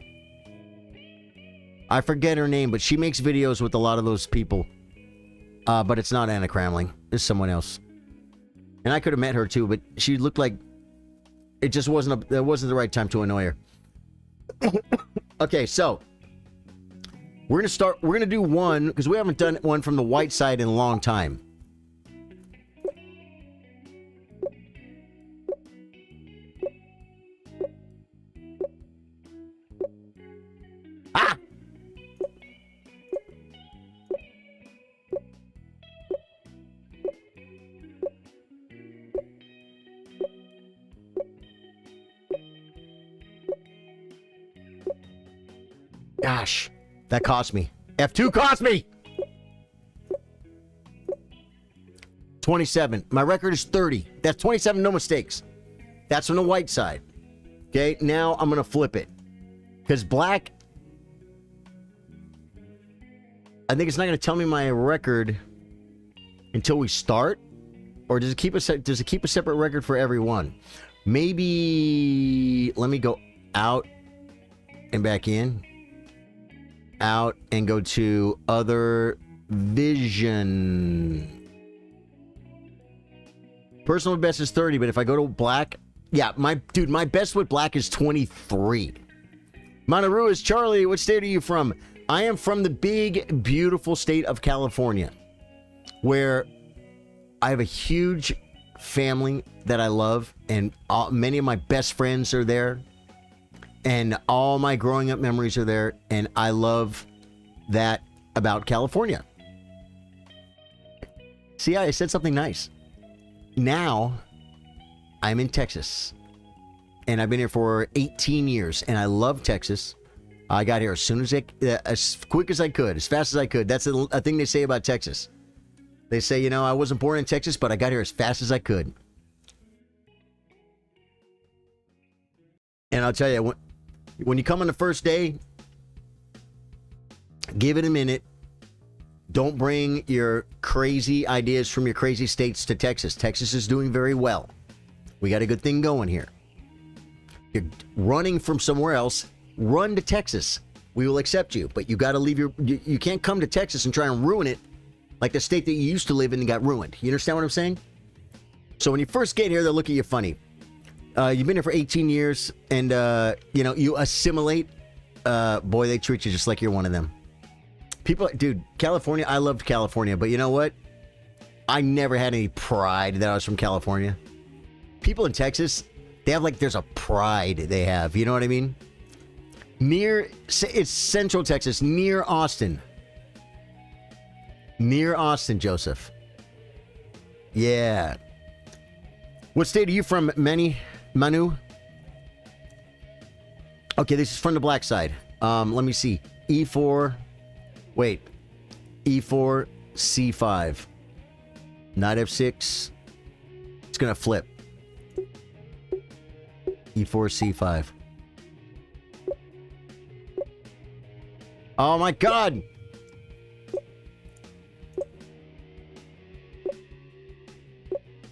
I forget her name, but she makes videos with a lot of those people. But it's not Anna Kramling. It's someone else. And I could have met her too, but she looked like it just wasn't it wasn't the right time to annoy her. Okay, so we're gonna do one because we haven't done one from the white side in a long time. Ah! Gosh, that cost me. F2 cost me! 27. My record is 30. That's 27, no mistakes. That's on the white side. Okay, now I'm going to flip it. Because black, I think it's not going to tell me my record until we start. Or does it keep a separate record for everyone? Maybe, let me go out and back in. Out and go to other vision. Personal best is 30, but if I go to black, yeah, my best with black is 23. Monterey is Charlie. What state are you from? I am from the big, beautiful state of California, where I have a huge family that I love, and many of my best friends are there. And all my growing up memories are there, and I love that about California. See, I said something nice. Now, I'm in Texas, and I've been here for 18 years, and I love Texas. I got here as quick as I could, as fast as I could. That's a thing they say about Texas. They say, you know, I wasn't born in Texas, but I got here as fast as I could. And I'll tell you, when you come on the first day, give it a minute. Don't bring your crazy ideas from your crazy states to Texas. Texas is doing very well. We got a good thing going here. You're running from somewhere else. Run to Texas. We will accept you. But you got to leave you can't come to Texas and try and ruin it like the state that you used to live in and got ruined. You understand what I'm saying? So when you first get here, they'll look at you funny. You've been here for 18 years, and, you assimilate. Boy, they treat you just like you're one of them. People, dude, California, I loved California, but you know what? I never had any pride that I was from California. People in Texas, they have there's a pride they have. You know what I mean? It's Central Texas, near Austin. Near Austin, Joseph. Yeah. What state are you from, Manu? Okay, this is from the black side. Let me see. E4. Wait. E4, C5. Knight F6. It's going to flip. E4, C5. Oh my God!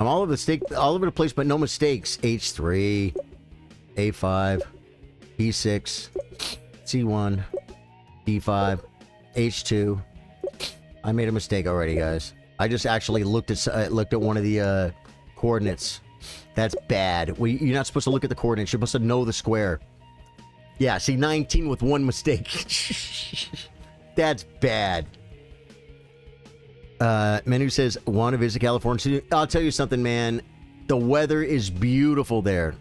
I'm all over the place, but no mistakes. H3, A5, E6, C1, D5, H2. I made a mistake already, guys. I just actually looked at one of the coordinates. That's bad. You're not supposed to look at the coordinates. You're supposed to know the square. Yeah, see, 19 with one mistake. That's bad. Manu says, want to visit California? I'll tell you something, man. The weather is beautiful there.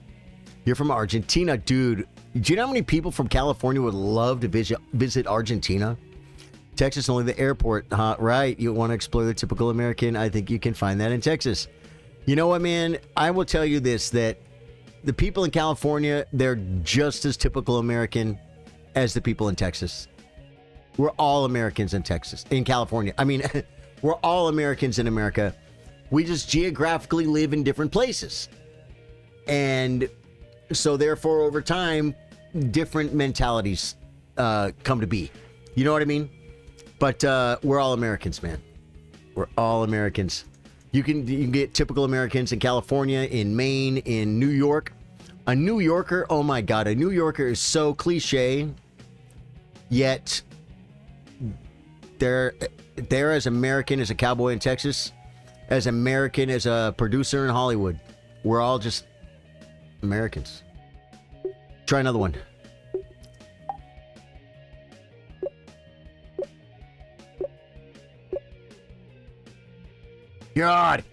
You're from Argentina, dude. Do you know how many people from California would love to visit Argentina? Texas, only the airport. Right. You want to explore the typical American? I think you can find that in Texas. You know what, man? I will tell you this, that the people in California, they're just as typical American as the people in Texas. We're all Americans in California. I mean, we're all Americans in America. We just geographically live in different places. And so therefore, over time, different mentalities come to be. You know what I mean? But we're all Americans, man. We're all Americans. You can get typical Americans in California, in Maine, in New York. A New Yorker, oh my God, a New Yorker is so cliche, yet they're as American as a cowboy in Texas. as American as a producer in Hollywood. We're all just Americans. Try another one. God.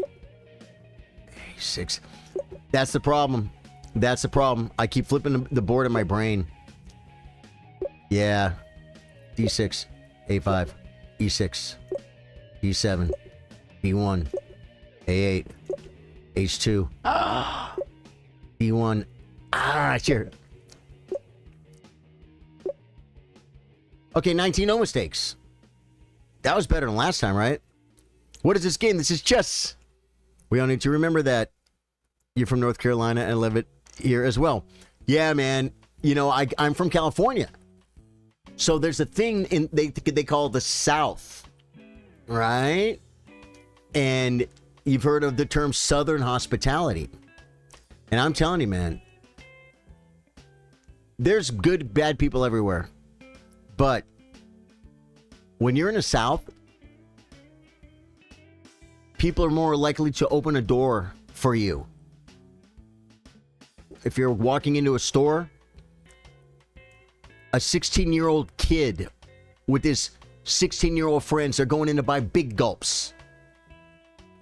6. That's the problem. That's the problem. I keep flipping the board in my brain. Yeah. D6. A5. E6. E7. B1. A8. H2. B1. Sure. Okay, 19 no mistakes. That was better than last time, right? What is this game? This is chess. We all need to remember that. You're from North Carolina and live it here as well. Yeah, man. You know, I'm from California. So there's a thing they call the South, right? And you've heard of the term Southern hospitality. And I'm telling you, man, there's good, bad people everywhere. But when you're in the South, people are more likely to open a door for you. If you're walking into a store, a 16-year-old kid with his 16-year-old friends are going in to buy big gulps.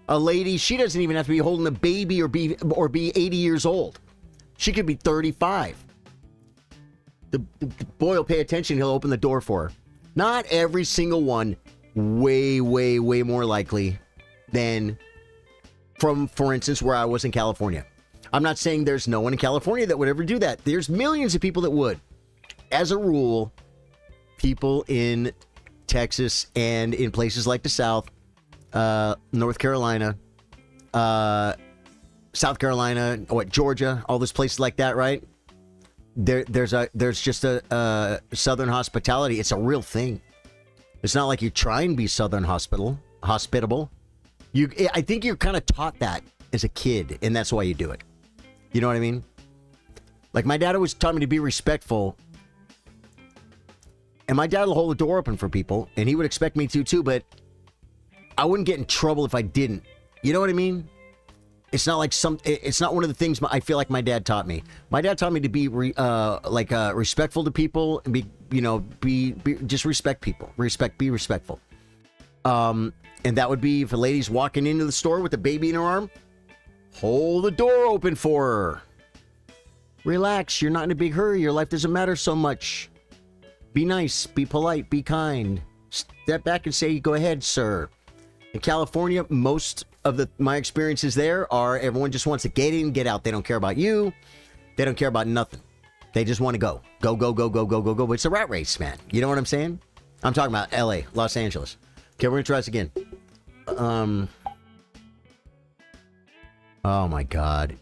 A lady, she doesn't even have to be holding a baby or be 80 years old. She could be 35. The boy will pay attention. He'll open the door for her. Not every single one. Way, way, way more likely than from, for instance, where I was in California. I'm not saying there's no one in California that would ever do that. There's millions of people that would. As a rule, people in Texas and in places like the South, North Carolina, South Carolina, Georgia, all those places like that, right? There's just a Southern hospitality. It's a real thing. It's not like you try and be Southern hospitable. I think you're kind of taught that as a kid, and that's why you do it. You know what I mean? Like, my dad always taught me to be respectful. And my dad will hold the door open for people, and he would expect me to too, but I wouldn't get in trouble if I didn't. You know what I mean? It's not like it's not one of the things I feel like my dad taught me. My dad taught me to be respectful to people and be just respect people. Be respectful. And that would be if a lady's walking into the store with a baby in her arm, hold the door open for her. Relax. You're not in a big hurry. Your life doesn't matter so much. Be nice. Be polite. Be kind. Step back and say, "Go ahead, sir." In California, most of my experiences there are everyone just wants to get in, get out. They don't care about you. They don't care about nothing. They just want to go. Go, go, go, go, go, go, go. But it's a rat race, man. You know what I'm saying? I'm talking about LA, Los Angeles. Okay, we're going to try this again. Oh, my God.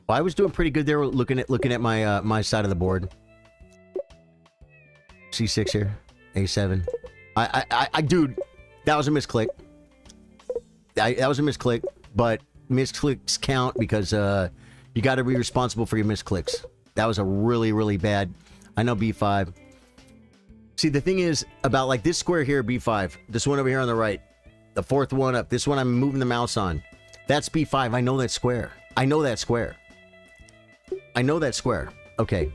Well, I was doing pretty good there looking at my my side of the board. C6 here. A7. Dude, that was a misclick. That was a misclick, but misclicks count because you got to be responsible for your misclicks. That was a really, really bad. I know B5. See, the thing is about like this square here, B5. This one over here on the right. The fourth one up. This one I'm moving the mouse on. That's B5. I know that square. I know that square. I know that square. Okay.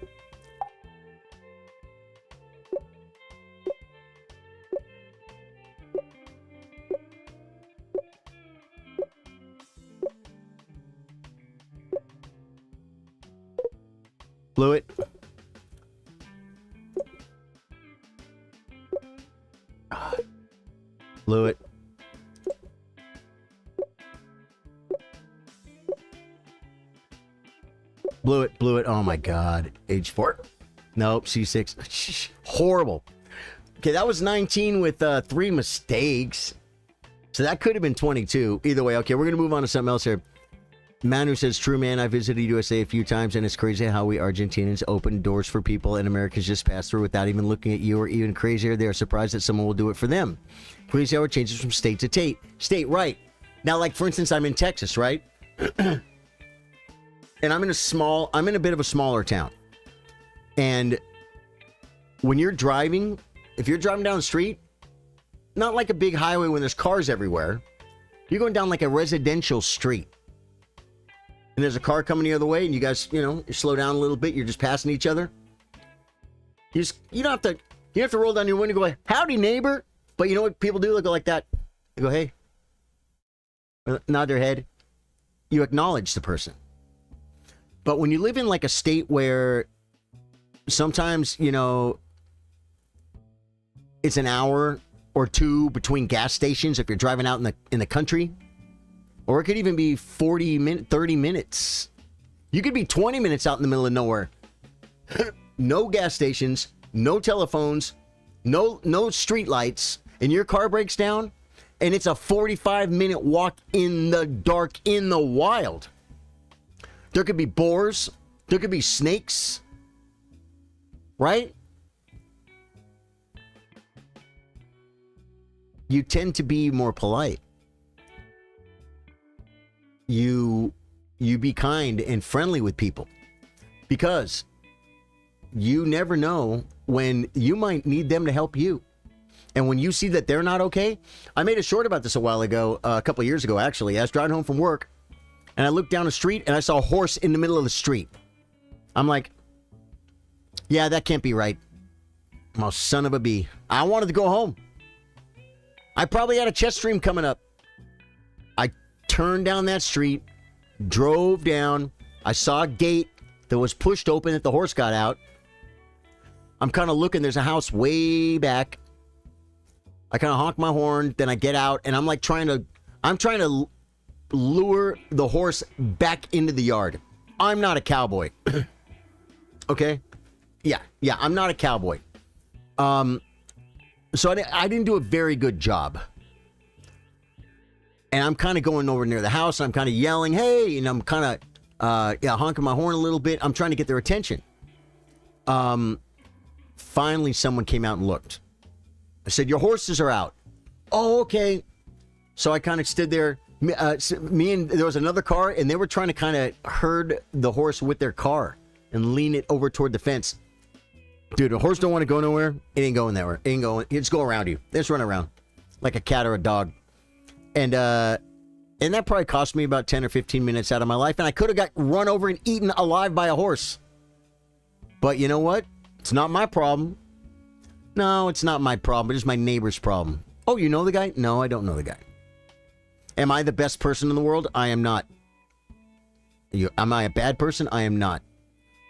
Blew it. Blew it. Blew it. Oh my God. H4. Nope. C6. Horrible. Okay, that was 19 with 3 mistakes. So that could have been 22. Either way. Okay, we're going to move on to something else here. Manu says, true, man. I visited USA a few times, and it's crazy how we Argentinians open doors for people, and Americans just pass through without even looking at you, or even crazier, they are surprised that someone will do it for them. Crazy how it changes from state to state, right? Now, like, for instance, I'm in Texas, right? And I'm in a bit of a smaller town. And when you're driving, if you're driving down the street, not like a big highway when there's cars everywhere, you're going down like a residential street. And there's a car coming the other way, and you guys, you slow down a little bit, you're just passing each other. You don't have to roll down your window and go, howdy, neighbor. But you know what people do? They go like that. They go, hey. Nod their head. You acknowledge the person. But when you live in like a state where sometimes, it's an hour or two between gas stations if you're driving out in the country, or it could even be 30 minutes. You could be 20 minutes out in the middle of nowhere. No gas stations, no telephones, no street lights, and your car breaks down, and it's a 45-minute walk in the dark, in the wild. There could be boars. There could be snakes. Right? You tend to be more polite. You be kind and friendly with people, because you never know when you might need them to help you. And when you see that they're not okay, I made a short about this a while ago, a couple of years ago, actually. I was driving home from work, and I looked down the street, and I saw a horse in the middle of the street. I'm like, yeah, that can't be right. Oh, son of a bee. I wanted to go home. I probably had a chest stream coming up. I turned down that street, drove down. I saw a gate that was pushed open that the horse got out. I'm kind of looking. There's a house way back. I kind of honk my horn. Then I get out, and I'm trying to lure the horse back into the yard. I'm not a cowboy. Okay? Yeah, I'm not a cowboy. So I didn't do a very good job. And I'm kind of going over near the house, and I'm kind of yelling, hey, and I'm kind of honking my horn a little bit. I'm trying to get their attention. Finally, someone came out and looked. I said, your horses are out. Oh, okay. So I kind of stood there. There was another car, and they were trying to kind of herd the horse with their car and lean it over toward the fence. Dude, a horse don't want to go nowhere. It ain't going nowhere. It ain't going. It just go around you. They just run around like a cat or a dog. And that probably cost me about 10 or 15 minutes out of my life. And I could have got run over and eaten alive by a horse. But you know what? It's not my problem. No, it's not my problem. It's my neighbor's problem. Oh, you know the guy? No, I don't know the guy. Am I the best person in the world? I am not. Am I a bad person? I am not.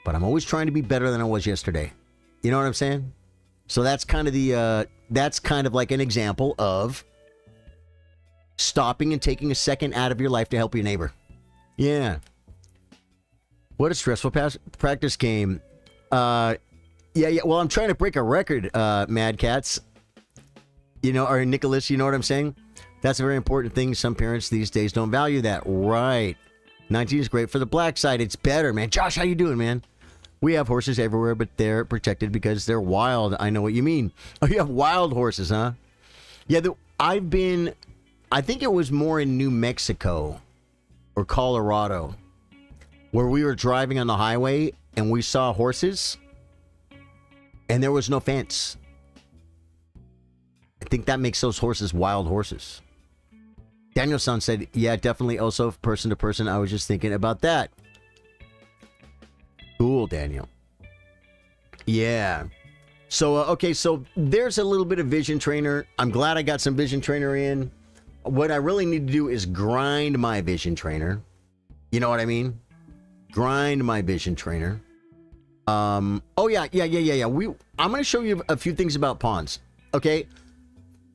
But I'm always trying to be better than I was yesterday. You know what I'm saying? So that's kind of that's kind of like an example of stopping and taking a second out of your life to help your neighbor. Yeah. What a stressful practice game. Yeah. Well, I'm trying to break a record, Mad Cats. Or Nicholas, you know what I'm saying? That's a very important thing. Some parents these days don't value that. Right. 19 is great for the black side. It's better, man. Josh, how you doing, man? We have horses everywhere, but they're protected because they're wild. I know what you mean. Oh, you have wild horses, huh? Yeah, I think it was more in New Mexico or Colorado, where we were driving on the highway and we saw horses and there was no fence. I think that makes those horses wild horses. Daniel-san said, yeah, definitely also person to person. I was just thinking about that. Cool, Daniel. Yeah. So, okay, so there's a little bit of Vision Trainer. I'm glad I got some Vision Trainer in. What I really need to do is grind my Vision Trainer. You know what I mean? Grind my Vision Trainer. Oh, yeah. I'm going to show you a few things about pawns. Okay?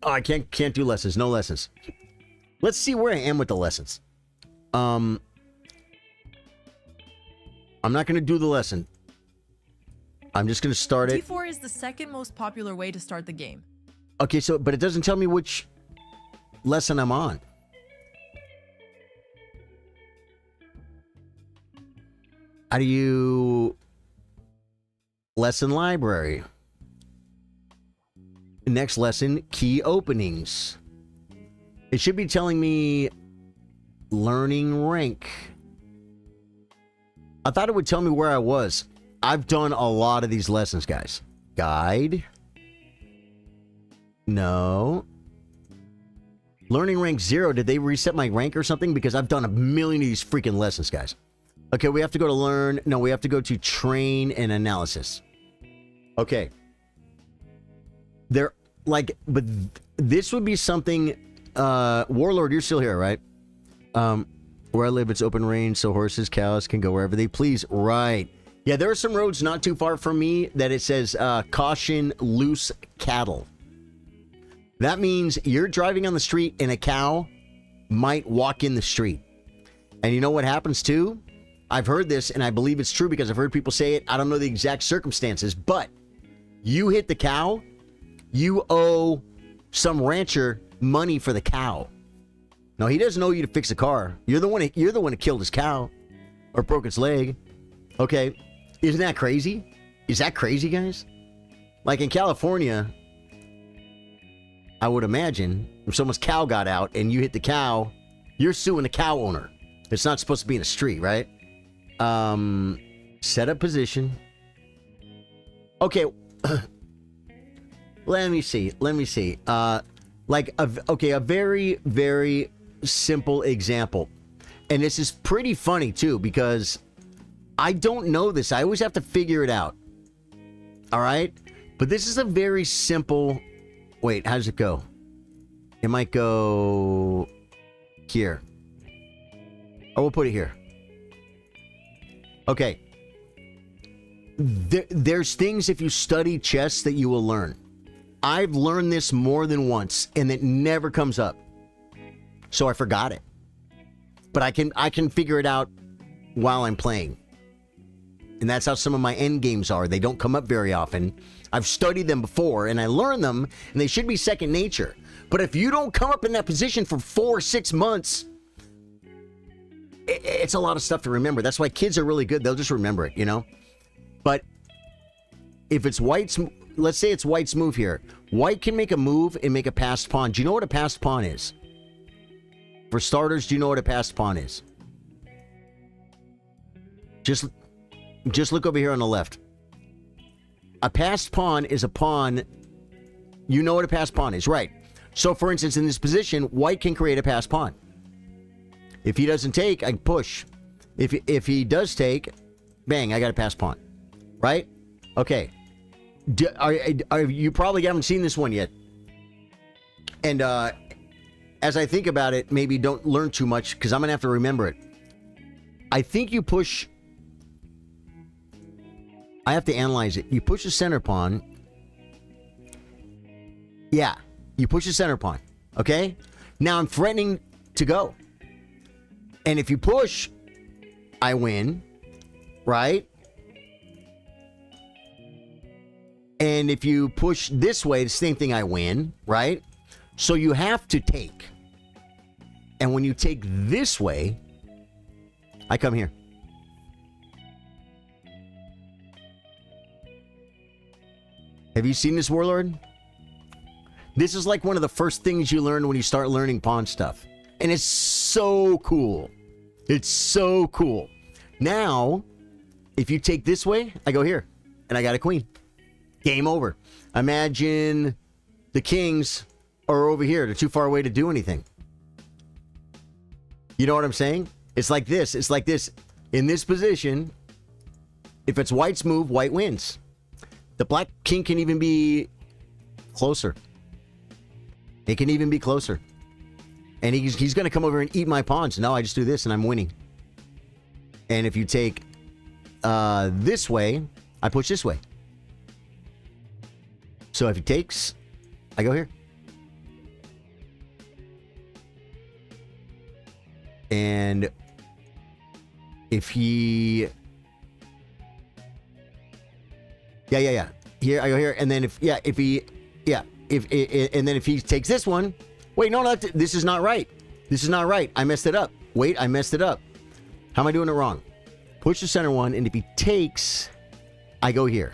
Oh, I can't do lessons. No lessons. Let's see where I am with the lessons. I'm not going to do the lesson. I'm just going to start it. D4 is the second most popular way to start the game. Okay, but it doesn't tell me which lesson I'm on. How do you... Lesson library. Next lesson, key openings. It should be telling me learning rank. I thought it would tell me where I was. I've done a lot of these lessons, guys. Guide. No. Learning rank 0. Did they reset my rank or something? Because I've done a million of these freaking lessons, guys. Okay, we have to go to learn. No, we have to go to train and analysis. Okay. They're like, but this would be something. Warlord, you're still here, right? Where I live, it's open range, so horses, cows can go wherever they please. Right. Yeah, there are some roads not too far from me that it says caution loose cattle. That means you're driving on the street and a cow might walk in the street. And you know what happens too? I've heard this and I believe it's true because I've heard people say it. I don't know the exact circumstances, but you hit the cow, you owe some rancher money for the cow. No, he doesn't owe you to fix a car. You're the one who killed his cow or broke its leg. Okay. Isn't that crazy? Is that crazy, guys? Like in California, I would imagine if someone's cow got out and you hit the cow, you're suing the cow owner. It's not supposed to be in a street, right? Set up position. Okay. Let me see. A very, very simple example. And this is pretty funny too because I don't know this. I always have to figure it out. All right? But this is a very simple... Wait, how does it go? It might go here. Oh, we'll put it here. Okay. There's things if you study chess that you will learn. I've learned this more than once, and it never comes up. So I forgot it. But I can figure it out while I'm playing. And that's how some of my end games are. They don't come up very often. I've studied them before, and I learned them, and they should be second nature. But if you don't come up in that position for 4 or 6 months, it's a lot of stuff to remember. That's why kids are really good. They'll just remember it, you know? But if it's white's... Let's say it's white's move here. White can make a move and make a passed pawn. Do you know what a passed pawn is? For starters, do you know what a passed pawn is? Just look over here on the left. A passed pawn is a pawn. You know what a passed pawn is, right? So, for instance, in this position, white can create a passed pawn. If he doesn't take, I push. If he does take, bang, I got a passed pawn. Right? Okay. You probably haven't seen this one yet. And as I think about it, maybe don't learn too much because I'm going to have to remember it. I think you push... I have to analyze it. You push the center pawn. Yeah, you push the center pawn. Okay? Now I'm threatening to go. And if you push, I win. Right? And if you push this way, the same thing, I win. Right? So you have to take. And when you take this way, I come here. Have you seen this, Warlord? This is like one of the first things you learn when you start learning pawn stuff. And it's so cool. It's so cool. Now, if you take this way, I go here. And I got a queen. Game over. Imagine the kings are over here. They're too far away to do anything. You know what I'm saying? It's like this. It's like this. In this position, if it's white's move, white wins. The black king can even be closer. It can even be closer. And he's going to come over and eat my pawns. No, I just do this and I'm winning. And if you take this way, I push this way. So if he takes, I go here. And if he... Yeah. Here, I go here. And then if he takes this one. Wait, no, this is not right. This is not right. I messed it up. Wait, I messed it up. How am I doing it wrong? Push the center one, and if he takes, I go here.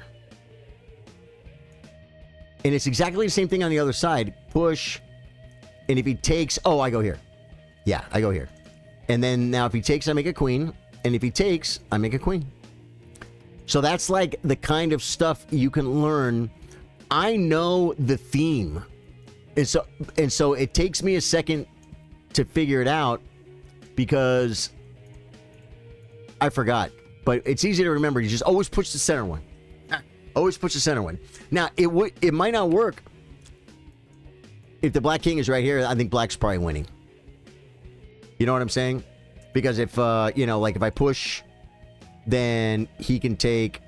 And it's exactly the same thing on the other side. Push, and if he takes, I go here. Yeah, I go here. And then now if he takes, I make a queen. And if he takes, I make a queen. So that's like the kind of stuff you can learn. I know the theme. And so it takes me a second to figure it out because I forgot. But it's easy to remember. You just always push the center one. Always push the center one. Now, it might not work. If the black king is right here, I think black's probably winning. You know what I'm saying? Because if, like if I push, then he can take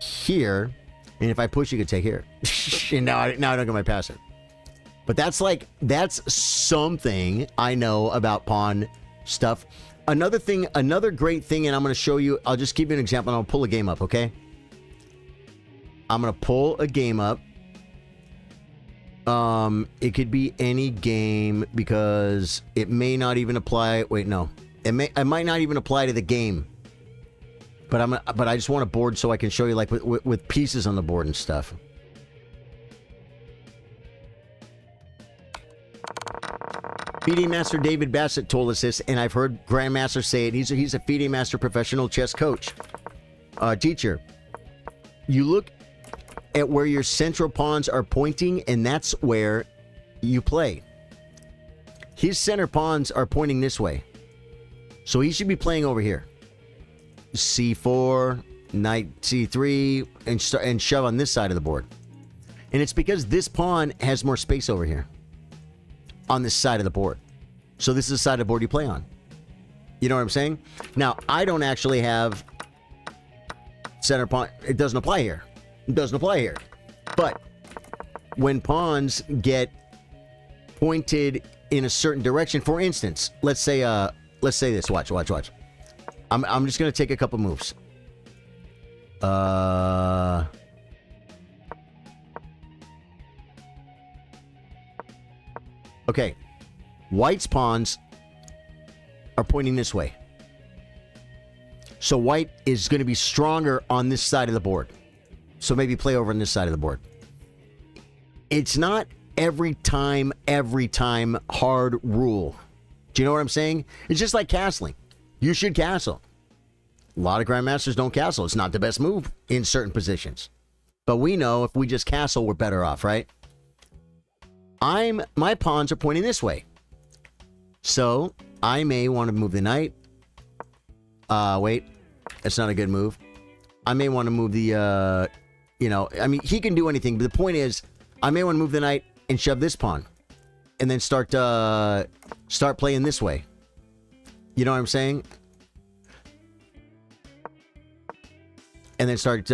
here. And if I push, he can take here. And now I don't get my pass in. But that's something I know about pawn stuff. Another great thing, and I'm going to show you, I'll just give you an example, and I'll pull a game up, okay? I'm going to pull a game up. It could be any game because it may not even apply. Wait, no. It might not even apply to the game. But I just want a board so I can show you like with pieces on the board and stuff. FIDE Master David Bassett told us this, and I've heard Grandmaster say it. He's a FIDE Master professional chess coach, teacher. You look at where your central pawns are pointing, and that's where you play. His center pawns are pointing this way, so he should be playing over here. C4, knight C3, and shove on this side of the board. And it's because this pawn has more space over here on this side of the board. So this is the side of the board you play on. You know what I'm saying? Now, I don't actually have center pawn. It doesn't apply here. It doesn't apply here. But when pawns get pointed in a certain direction, for instance, let's say this. Watch. I'm just going to take a couple moves. Okay. White's pawns are pointing this way. So white is going to be stronger on this side of the board. So maybe play over on this side of the board. It's not every time hard rule. Do you know what I'm saying? It's just like castling. You should castle. A lot of grandmasters don't castle. It's not the best move in certain positions. But we know if we just castle, we're better off, right? My pawns are pointing this way. So I may want to move the knight. Wait. That's not a good move. I may want to move the, he can do anything. But the point is, I may want to move the knight and shove this pawn. And then start playing this way. You know what I'm saying? And then start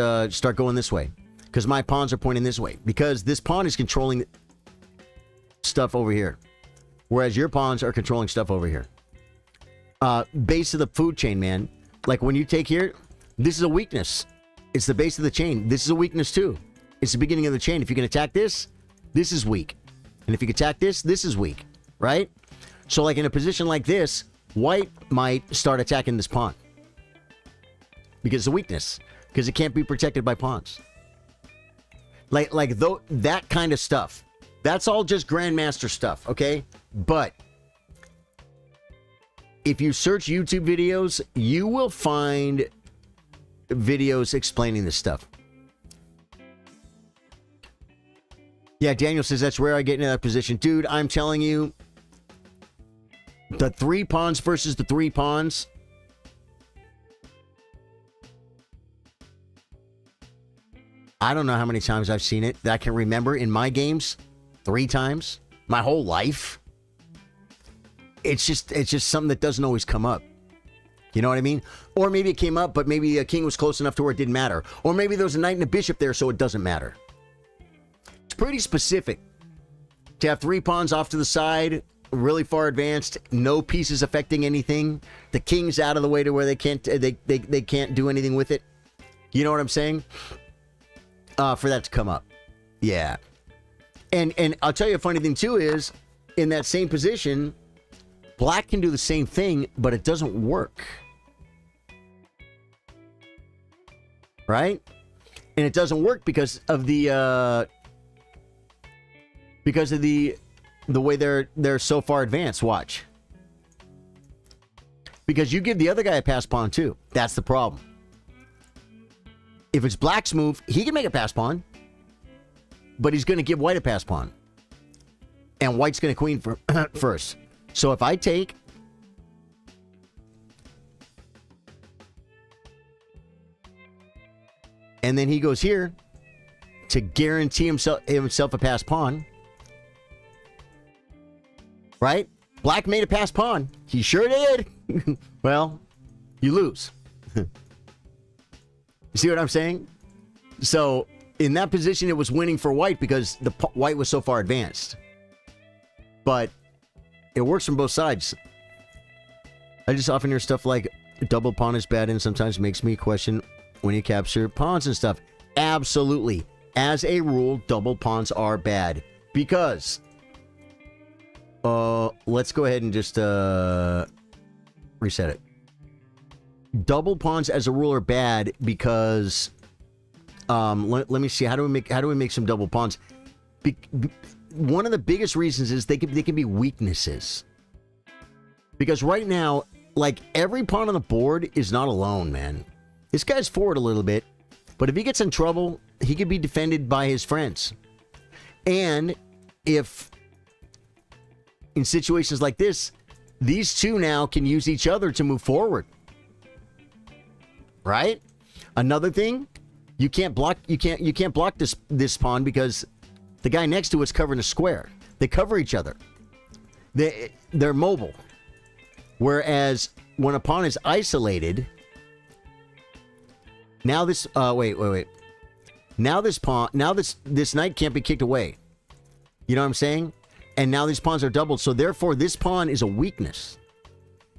going this way. Because my pawns are pointing this way. Because this pawn is controlling stuff over here. Whereas your pawns are controlling stuff over here. Base of the food chain, man. Like when you take here, this is a weakness. It's the base of the chain. This is a weakness too. It's the beginning of the chain. If you can attack this, this is weak. And if you can attack this, this is weak. Right? So like in a position like this, white might start attacking this pawn. Because it's a weakness. Because it can't be protected by pawns. That kind of stuff. That's all just grandmaster stuff, okay? But if you search YouTube videos, you will find videos explaining this stuff. Yeah, Daniel says that's rare I get into that position. Dude, I'm telling you, the 3 pawns versus the 3 pawns. I don't know how many times I've seen it that I can remember in my games. 3 times. My whole life. It's just something that doesn't always come up. You know what I mean? Or maybe it came up, but maybe a king was close enough to where it didn't matter. Or maybe there was a knight and a bishop there, so it doesn't matter. It's pretty specific. To have 3 pawns off to the side, really far advanced, no pieces affecting anything. The king's out of the way to where they can't do anything with it. You know what I'm saying? For that to come up. Yeah. And I'll tell you a funny thing too is, in that same position, black can do the same thing, but it doesn't work. Right? And it doesn't work because of the way they're so far advanced. Watch. Because you give the other guy a pass pawn too. That's the problem. If it's black's move, he can make a pass pawn, but he's going to give white a pass pawn. And white's going to queen first. So if I take... and then he goes here to guarantee himself a pass pawn. Right? Black made a pass pawn. He sure did. Well, you lose. You see what I'm saying? So in that position, it was winning for white because the white was so far advanced. But it works from both sides. I just often hear stuff like double pawn is bad and sometimes makes me question when you capture pawns and stuff. Absolutely. As a rule, double pawns are bad because let's go ahead and just reset it. Double pawns as a rule are bad because let me see, how do we make some double pawns? One of the biggest reasons is they can be weaknesses. Because right now, like, every pawn on the board is not alone, man. This guy's forward a little bit, but if he gets in trouble, he can be defended by his friends. And if in situations like this, these two now can use each other to move forward. Right? Another thing, you can't block this pawn because the guy next to it's covering a square. They cover each other. They're mobile. Whereas when a pawn is isolated, now this wait. Now this pawn, this knight can't be kicked away. You know what I'm saying? And now these pawns are doubled, so therefore this pawn is a weakness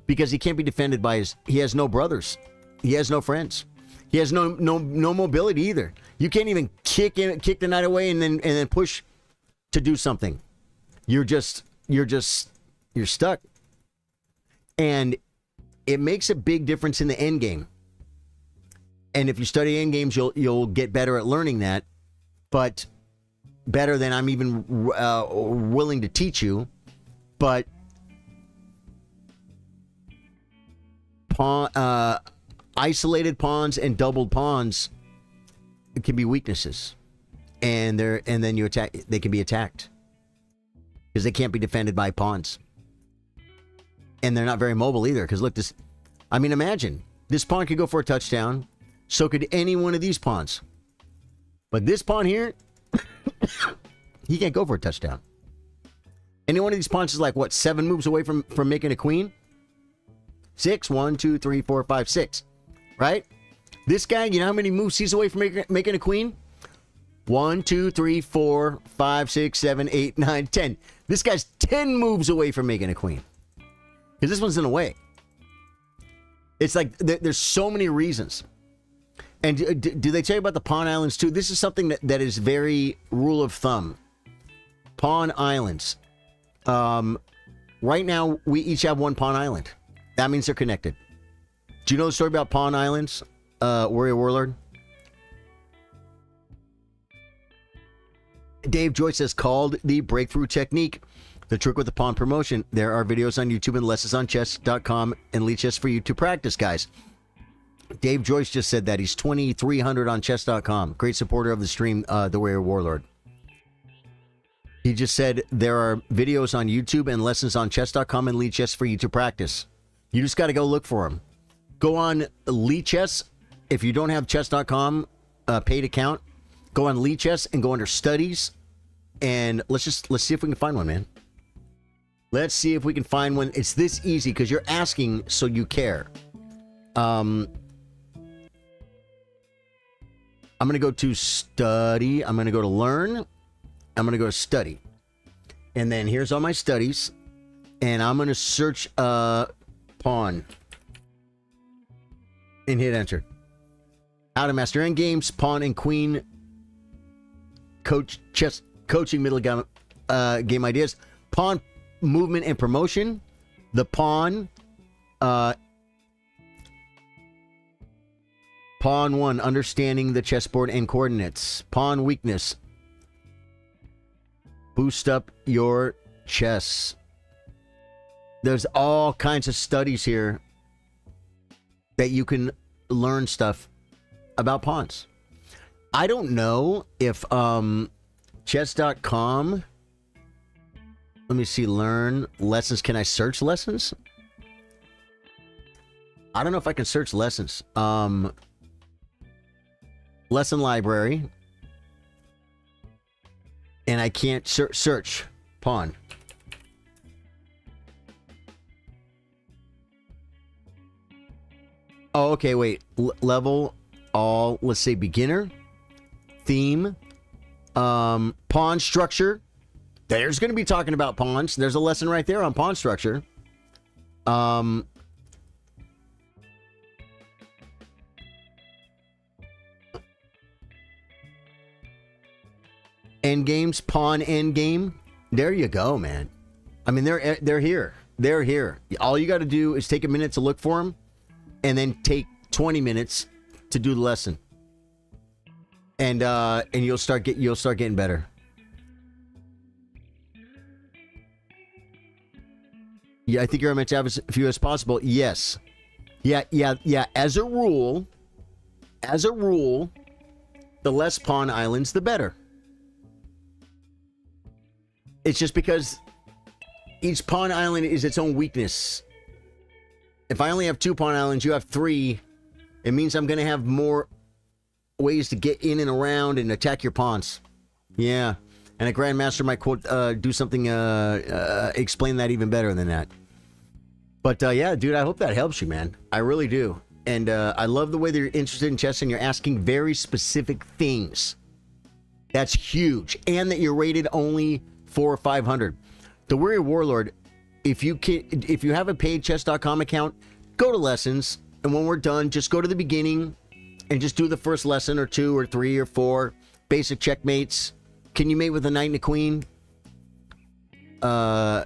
because he can't be defended by he has no brothers. He has no friends. He has no mobility either. You can't even kick the knight away and then push to do something. You're stuck. And it makes a big difference in the end game. And if you study end games, you'll get better at learning that. But better than I'm even willing to teach you. But isolated pawns and doubled pawns can be weaknesses, and then you attack. They can be attacked because they can't be defended by pawns, and they're not very mobile either. Because look, this. I mean, imagine this pawn could go for a touchdown. So could any one of these pawns. But this pawn here, he can't go for a touchdown. Any one of these pawns is like, what, 7 moves away from making a queen? 6, 1, 2, 3, 4, 5, 6. Right? This guy, you know how many moves he's away from making a queen? 1, 2, 3, 4, 5, 6, 7, 8, 9, 10. This guy's 10 moves away from making a queen. Because this one's in the way. It's like, there's so many reasons. And do they tell you about the pawn islands too? This is something that is very rule of thumb. Pawn islands. Right now, we each have one pawn island. That means they're connected. Do you know the story about pawn islands, Warrior Warlord? Dave Joyce says, called the breakthrough technique. The trick with the pawn promotion. There are videos on YouTube and lessons on chess.com and Elite Chess for you to practice, guys. Dave Joyce just said that. He's 2300 on chess.com. Great supporter of the stream, the Warrior Warlord. He just said there are videos on YouTube and lessons on chess.com and Elite Chess for you to practice. You just got to go look for them. Go on Elite Chess. If you don't have chess.com paid account, go on Elite Chess and go under studies. And let's see if we can find one, man. Let's see if we can find one. It's this easy because you're asking so you care. I'm going to go to study. I'm going to go to learn. I'm going to go to study. And then here's all my studies. And I'm going to search pawn. And hit enter. How to master endgames, pawn and queen. Chess coaching middle game ideas. Pawn movement and promotion. The pawn. Pawn 1, understanding the chessboard and coordinates. Pawn weakness. Boost up your chess. There's all kinds of studies here that you can learn stuff about pawns. I don't know if chess.com, let me see, learn lessons. Can I search lessons? I don't know if I can search lessons. Lesson library. And I can't search pawn. Oh, okay, wait. Level all, let's say beginner. Theme. Pawn structure. There's going to be talking about pawns. There's a lesson right there on pawn structure. End games, pawn end game. There you go, man. I mean, they're here. They're here. All you got to do is take a minute to look for them, and then take 20 minutes to do the lesson. And you'll start getting better. Yeah, I think you're meant to have as few as possible. Yes. Yeah. As a rule, the less pawn islands, the better. It's just because each pawn island is its own weakness. If I only have 2 pawn islands, you have 3. It means I'm going to have more ways to get in and around and attack your pawns. Yeah. And a grandmaster might do something, explain that even better than that. But yeah, dude, I hope that helps you, man. I really do. And I love the way that you're interested in chess and you're asking very specific things. That's huge. And that you're rated only 400 or 500. The Weary Warlord, if you have a paid chess.com account, go to lessons. And when we're done, just go to the beginning and just do the first lesson or 2 or 3 or 4 basic checkmates. Can you mate with a knight and a queen? I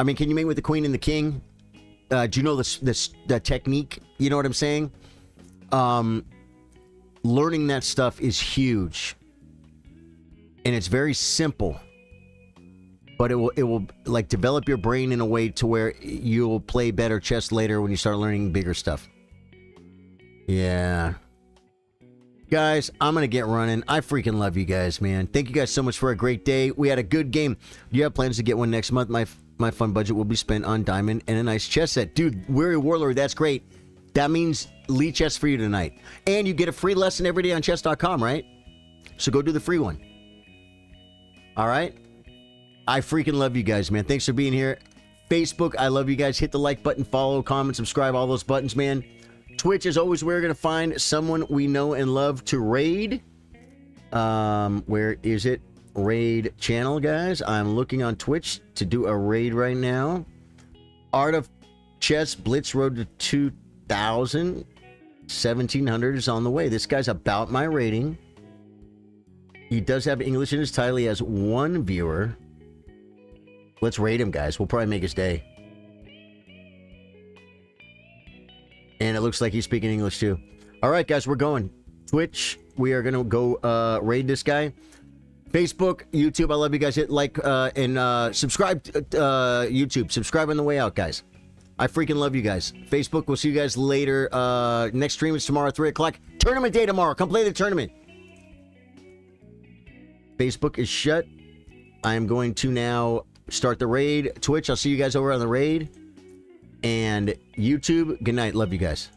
mean, can you mate with the queen and the king? Do you know the technique? You know what I'm saying? Learning that stuff is huge. And it's very simple. But it will like develop your brain in a way to where you'll play better chess later when you start learning bigger stuff. Yeah. Guys, I'm going to get running. I freaking love you guys, man. Thank you guys so much for a great day. We had a good game. Do you have plans to get one next month? My fun budget will be spent on diamond and a nice chess set. Dude, Weary Warlord, that's great. That means Lee Chess for you tonight. And you get a free lesson every day on chess.com, right? So go do the free one. All right? I freaking love you guys, man. Thanks for being here. Facebook, I love you guys. Hit the like button, follow, comment, subscribe, all those buttons, man. Twitch is always where we're going to find someone we know and love to raid. Where is it? Raid channel, guys. I'm looking on Twitch to do a raid right now. Art of Chess Blitz Road to 2000. 1700 is on the way. This guy's about my rating. He does have English in his title. He has 1 viewer. Let's raid him, guys. We'll probably make his day. And it looks like he's speaking English too. All right, guys, we're going. Twitch, we are going to go raid this guy. Facebook, YouTube, I love you guys. Hit like and subscribe to YouTube. Subscribe on the way out, guys. I freaking love you guys. Facebook, we'll see you guys later. Next stream is tomorrow, 3 o'clock. Tournament day tomorrow. Come play the tournament. Facebook is shut. I am going to now start the raid. Twitch, I'll see you guys over on the raid. And YouTube, good night. Love you guys.